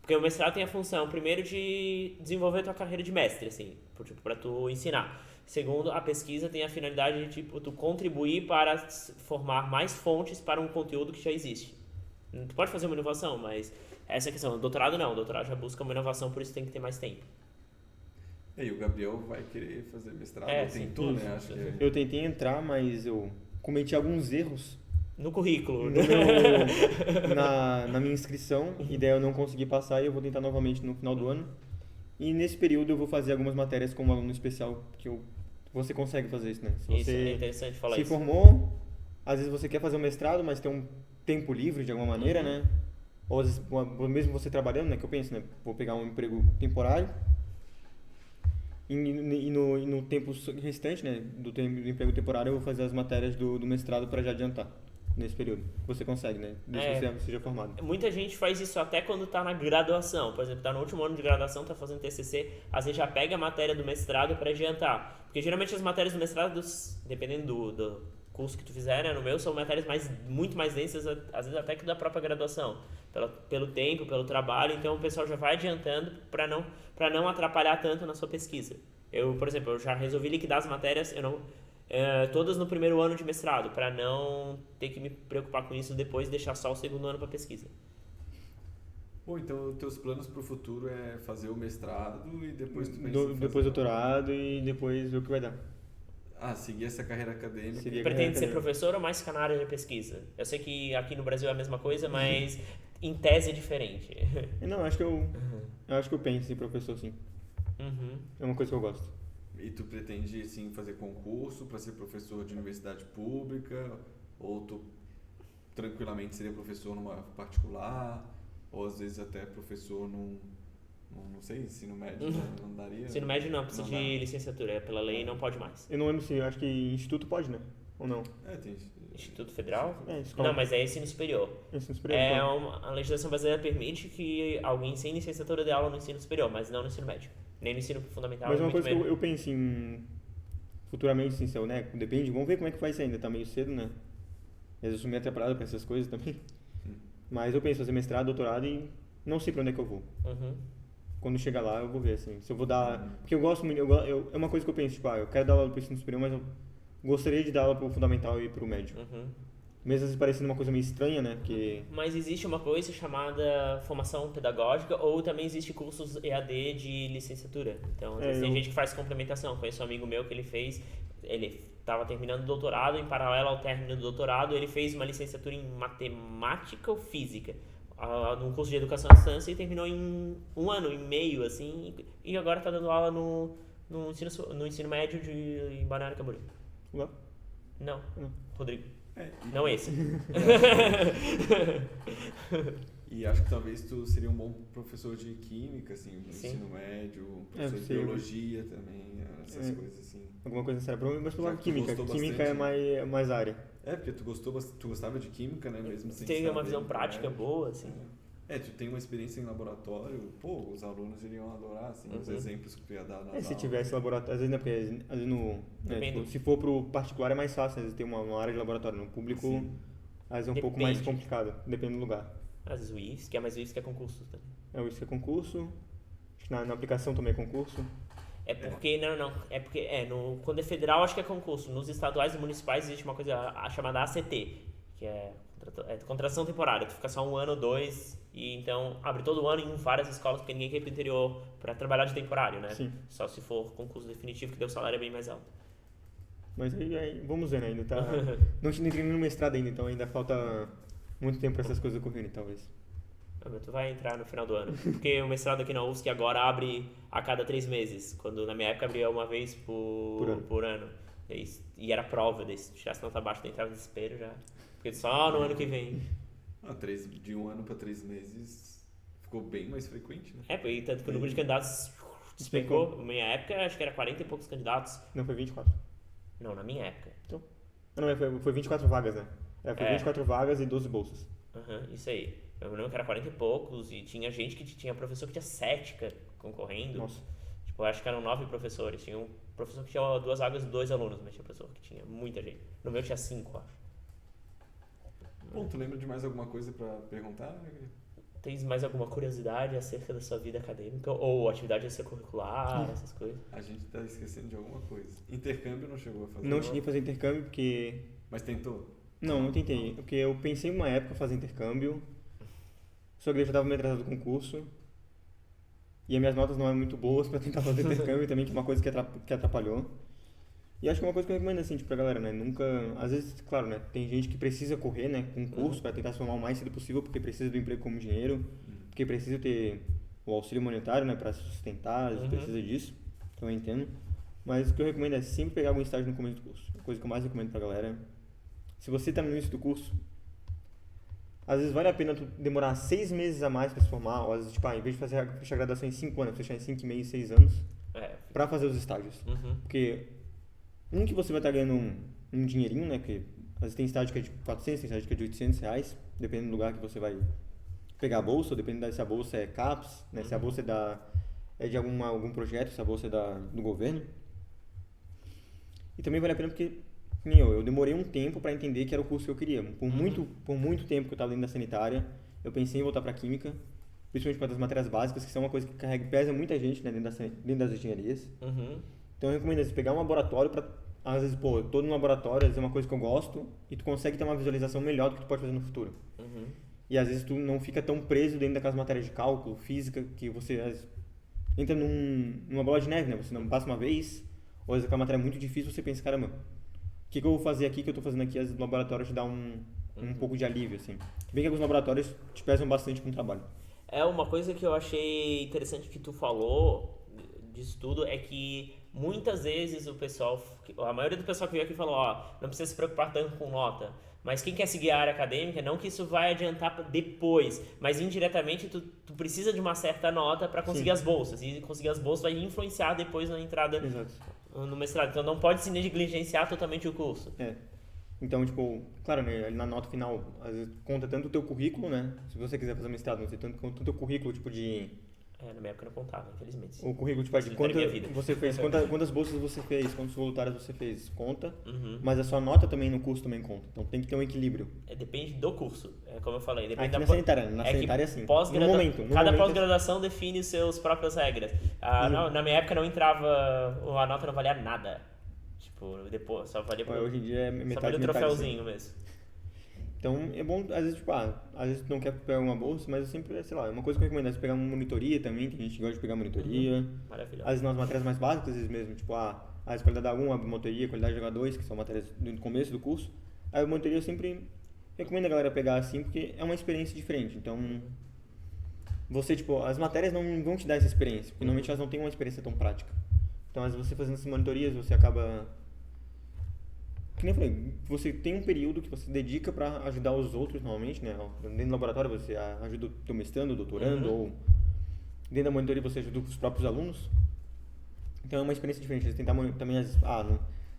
porque o mestrado tem a função, primeiro, de desenvolver a tua carreira de mestre, assim, para tu ensinar. Segundo, a pesquisa tem a finalidade de tu contribuir para formar mais fontes para um conteúdo que já existe. Tu pode fazer uma inovação, mas essa é a questão. O doutorado não, o doutorado já busca uma inovação, por isso tem que ter mais tempo. E o Gabriel vai querer fazer mestrado, tentou, né? Acho que Eu tentei entrar, mas eu cometi alguns erros no currículo, na minha inscrição, e daí eu não consegui passar e eu vou tentar novamente no final do ano. E nesse período eu vou fazer algumas matérias como aluno especial, que você consegue fazer isso, né? Se você é interessante falar se isso. formou, às vezes você quer fazer um mestrado, mas tem um tempo livre de alguma maneira, né? Ou às vezes, mesmo você trabalhando, né? Que eu penso, né? Vou pegar um emprego temporário E no tempo restante, né, do emprego temporário, eu vou fazer as matérias do mestrado para já adiantar nesse período. Você consegue, né? Desde que você seja formado. Muita gente faz isso até quando tá na graduação. Por exemplo, tá no último ano de graduação, tá fazendo TCC, às vezes já pega a matéria do mestrado para adiantar. Porque geralmente as matérias do mestrado, dependendo do curso que tu fizer, né, no meu, são matérias muito mais densas, às vezes até que da própria graduação. Pelo tempo, pelo trabalho, então o pessoal já vai adiantando para não atrapalhar tanto na sua pesquisa. Por exemplo, eu já resolvi liquidar as matérias, todas no primeiro ano de mestrado, para não ter que me preocupar com isso depois e deixar só o segundo ano para pesquisa. Ou então, os teus planos para o futuro é fazer o mestrado e depois tu pensa depois doutorado e depois ver o que vai dar. Seguir essa carreira acadêmica. Pretende ser professor ou mais ficar na área de pesquisa? Eu sei que aqui no Brasil é a mesma coisa, mas em tese é diferente. Não, acho que eu penso em professor, sim. É uma coisa que eu gosto. E tu pretende, sim, fazer concurso para ser professor de universidade pública? Ou tu tranquilamente seria professor numa particular? Ou às vezes até professor não sei, ensino médio não daria? Ensino médio não, precisa de licenciatura. Pela lei não pode mais. Eu não lembro se, acho que instituto pode, né? Ou não? Tem Instituto Federal? Escola. Não, mas é ensino superior. Ensino superior. A legislação brasileira permite que alguém sem licenciatura dê aula no ensino superior, mas não no ensino médio. Nem no ensino fundamental. Mas uma coisa que eu penso em futuramente, sim, né? Depende, vamos ver como é que vai ser ainda, tá meio cedo, né? Às vezes eu sou meio atrapalhado pra essas coisas também. Mas eu penso em fazer mestrado, doutorado e não sei pra onde é que eu vou. Quando chegar lá eu vou ver, assim, se eu vou dar... Porque eu gosto muito, é uma coisa que eu penso, tipo, eu quero dar aula pro ensino superior, mas eu gostaria de dar aula pro fundamental e pro médio. Mesmo às vezes parecendo uma coisa meio estranha, né? Porque... Mas existe uma coisa chamada formação pedagógica ou também existe cursos EAD de licenciatura. Então, tem gente que faz complementação. Conheço um amigo meu que ele estava terminando o doutorado, em paralelo ao término do doutorado, ele fez uma licenciatura em matemática ou física, num curso de educação à distância, e terminou em 1 ano e meio, assim, e agora está dando aula no ensino médio em Balneário Camboriú. Não, Rodrigo. Não esse. E acho que talvez tu seria um bom professor de química, assim, no ensino médio, professor de biologia também, essas coisas assim. Alguma coisa séria, mas pelo química. Química é mais área. Porque tu gostava de química, né? Mesmo sem tem uma visão prática boa, assim. Tu tem uma experiência em laboratório, os alunos iriam adorar, assim, os exemplos que tu ia dar nas aulas. Se tivesse laboratório, às vezes, né, porque às vezes tipo, se for pro particular é mais fácil, às vezes tem uma área de laboratório. No público, às vezes é um pouco mais complicado, depende do lugar. Às vezes o IFSC, mas o IFSC é concurso também. O IFSC é concurso, acho que na aplicação também é concurso. Quando é federal acho que é concurso. Nos estaduais e municipais existe uma coisa chamada ACT, que é contratação temporária. Tu fica só 1 ano ou 2 e então abre todo ano em várias escolas, porque ninguém quer ir pro interior para trabalhar de temporário, né? Sim. Só se for concurso definitivo, que deu salário bem mais alto. Mas aí vamos ver, né? Ainda tá... não entrei no mestrado ainda, então ainda falta muito tempo para essas coisas ocorrerem, talvez. Tu vai entrar no final do ano. Porque o mestrado aqui na UFSC agora abre a cada 3 meses. Quando na minha época abria uma vez por ano. E era prova, daí se tirasse nota baixa, tu entrava em desespero já. Porque só no ano que vem. De 1 ano para 3 meses ficou bem mais frequente, né? E tanto que o número de candidatos despencou. Na minha época, acho que era 40 e poucos candidatos. Não, foi 24. Não, na minha época. Então, foi 24 vagas, né? Foi 24 vagas e 12 bolsas. Isso aí. Eu lembro que era 40 e poucos e tinha gente que tinha professor que tinha 7 concorrendo. Nossa. Tipo, eu acho que eram 9 professores. Tinha um professor que tinha 2 vagas e 2 alunos, mas tinha professor que tinha muita gente. No meu tinha 5, acho. Bom, tu lembra de mais alguma coisa pra perguntar? Tens mais alguma curiosidade acerca da sua vida acadêmica ou atividade extracurricular, essas coisas? A gente tá esquecendo de alguma coisa. Intercâmbio não chegou a fazer? Não cheguei a fazer intercâmbio porque... Mas tentou? Não tentei. Porque eu pensei em uma época fazer intercâmbio, só que eu já estava meio atrasado com o curso. E as minhas notas não eram muito boas pra tentar fazer intercâmbio também, que é uma coisa que atrapalhou. E acho que é uma coisa que eu recomendo assim, tipo, pra galera, né? Nunca... Às vezes, claro, né? Tem gente que precisa correr, né? Com curso pra tentar se formar o mais cedo possível, porque precisa do emprego como dinheiro, porque precisa ter o auxílio monetário, né? Pra se sustentar, às vezes precisa disso. Então eu entendo. Mas o que eu recomendo é sempre pegar algum estágio no começo do curso. A coisa que eu mais recomendo pra galera. Se você tá no início do curso, às vezes vale a pena tu demorar 6 meses a mais pra se formar, ou às vezes, tipo, em vez de fechar a graduação em 5 anos, fechar em 5,5, 6 anos. pra fazer os estágios. Uhum. Porque que você vai estar ganhando um dinheirinho, né? Porque às vezes tem estágio que é de 400, tem estágio que é de 800 reais, dependendo do lugar que você vai pegar a bolsa, ou dependendo se a bolsa é CAPES, né? Se a bolsa é de algum projeto, se a bolsa é do governo. E também vale a pena porque, nem eu demorei um tempo para entender que era o curso que eu queria. Por muito tempo que eu estava dentro da sanitária, eu pensei em voltar para química, principalmente para as matérias básicas, que são uma coisa que pesa muita gente, né, dentro das engenharias. Uhum. Então eu recomendo pegar um laboratório para, às vezes, eu tô no laboratório, às vezes é uma coisa que eu gosto, e tu consegue ter uma visualização melhor do que tu pode fazer no futuro. Uhum. E às vezes tu não fica tão preso dentro daquelas matérias de cálculo, física, que você às vezes, entra numa bola de neve, né? Você não passa uma vez, ou às vezes aquela matéria é muito difícil, você pensa, caramba, o que eu vou fazer aqui que eu tô fazendo aqui? Às vezes no laboratório te dá um pouco de alívio, assim. Bem que alguns laboratórios te pesam bastante com o trabalho. É uma coisa que eu achei interessante que tu falou disso tudo, é que muitas vezes a maioria do pessoal que veio aqui falou, não precisa se preocupar tanto com nota, mas quem quer seguir a área acadêmica, não que isso vai adiantar depois, mas indiretamente tu precisa de uma certa nota para conseguir as bolsas, e conseguir as bolsas vai influenciar depois na entrada no mestrado, então não pode se negligenciar totalmente o curso. Então, tipo, claro, né, na nota final, às vezes conta tanto o teu currículo, né, se você quiser fazer mestrado, não sei, tanto conta o teu currículo, tipo de... na minha época não contava, infelizmente. O currículo, tipo, de você fez, quantas bolsas você fez, quantos voluntários você fez, conta, mas a sua nota também no curso também conta, então tem que ter um equilíbrio. Depende do curso, como eu falei. Depende na sanitária sim, no momento. Cada pós-graduação define suas próprias regras. Na minha época não entrava, a nota não valia nada. Tipo, depois, só valia hoje em dia é metade, só valia o troféuzinho mesmo. Então é bom, às vezes, às vezes tu não quer pegar uma bolsa, mas eu sempre, sei lá, é uma coisa que eu recomendo, é pegar uma monitoria também, tem gente que gosta de pegar monitoria. Maravilhoso. Às vezes nas matérias mais básicas, às vezes mesmo, tipo, a qualidade A1, a monitoria, a qualidade H2, que são matérias do começo do curso. Aí a monitoria eu sempre recomendo a galera pegar assim, porque é uma experiência diferente. Então, você, tipo, as matérias não vão te dar essa experiência, porque normalmente elas não têm uma experiência tão prática. Então, às vezes você fazendo essas monitorias, você acaba... Que nem eu falei, você tem um período que você dedica para ajudar os outros, normalmente, né? Dentro do laboratório você ajuda o teu mestrando, doutorando, ou dentro da monitoria você ajuda os próprios alunos. Então é uma experiência diferente. Você tentar também,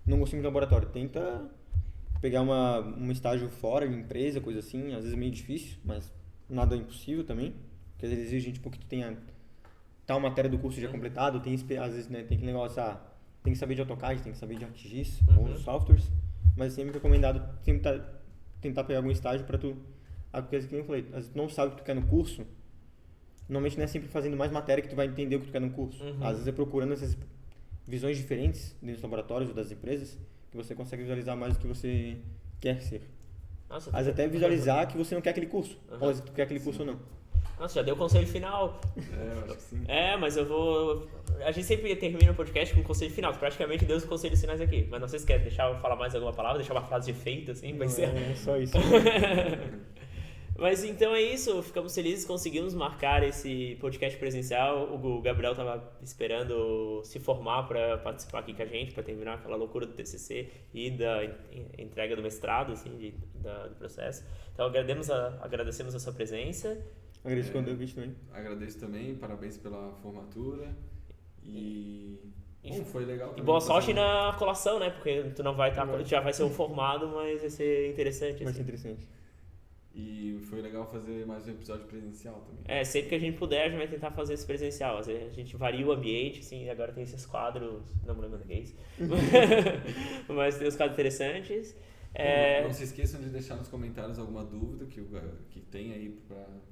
não gostei muito do laboratório, tenta pegar um estágio fora de empresa, coisa assim, às vezes é meio difícil, mas nada é impossível também, porque às vezes exige tipo, que tu tenha tal matéria do curso já completado, às vezes, né, tem que negócio, tem que saber de AutoCAD, tem que saber de ArcGIS, ou os softwares, mas sempre recomendado tentar pegar algum estágio para tu, a coisa que eu falei, às vezes tu não sabe o que tu quer no curso, normalmente não é sempre fazendo mais matéria que tu vai entender o que tu quer no curso, às vezes é procurando essas visões diferentes dentro dos laboratórios ou das empresas, que você consegue visualizar mais o que você quer ser. Nossa, às vezes até visualizar que você não quer aquele curso, ou se tu quer aquele curso ou não. Nossa, já deu o conselho final. Eu acho que sim. Mas eu vou... A gente sempre termina o podcast com o conselho final. Praticamente deu os conselhos finais aqui. Mas não sei se quer deixar eu falar mais alguma palavra, deixar uma frase de efeito, assim, vai ser... É só isso. Mas então é isso, ficamos felizes, conseguimos marcar esse podcast presencial. O Gabriel estava esperando se formar para participar aqui com a gente, para terminar aquela loucura do TCC e da entrega do mestrado, assim, do processo. Então agradecemos a sua presença. Agradeço quando eu vi também. Agradeço também, parabéns pela formatura e bom, foi legal. E boa sorte na colação, né? Porque tu não vai estar, já vai ser um formado, mas vai ser interessante. Vai ser interessante. E foi legal fazer mais um episódio presencial também. Sempre que a gente puder, a gente vai tentar fazer esse presencial. A gente varia o ambiente, assim, agora tem esses quadros, não me lembro daqueles, mas tem uns quadros interessantes. Não se esqueçam de deixar nos comentários alguma dúvida que tem aí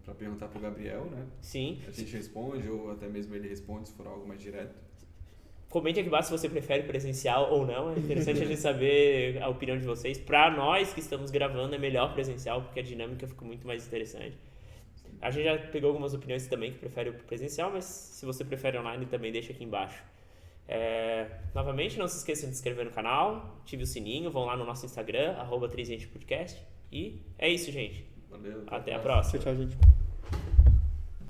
para perguntar pro Gabriel, né? Sim. A gente responde, ou até mesmo ele responde se for algo mais direto. Comente aqui embaixo se você prefere presencial ou não. É interessante a gente saber a opinião de vocês. Para nós que estamos gravando, é melhor presencial, porque a dinâmica fica muito mais interessante. A gente já pegou algumas opiniões também que preferem o presencial, mas se você prefere online, também deixa aqui embaixo. Novamente, não se esqueçam de se inscrever no canal, ative o sininho, vão lá no nosso Instagram, @3gentepodcast. E é isso, gente. Valeu. Até a próxima. Tchau, gente.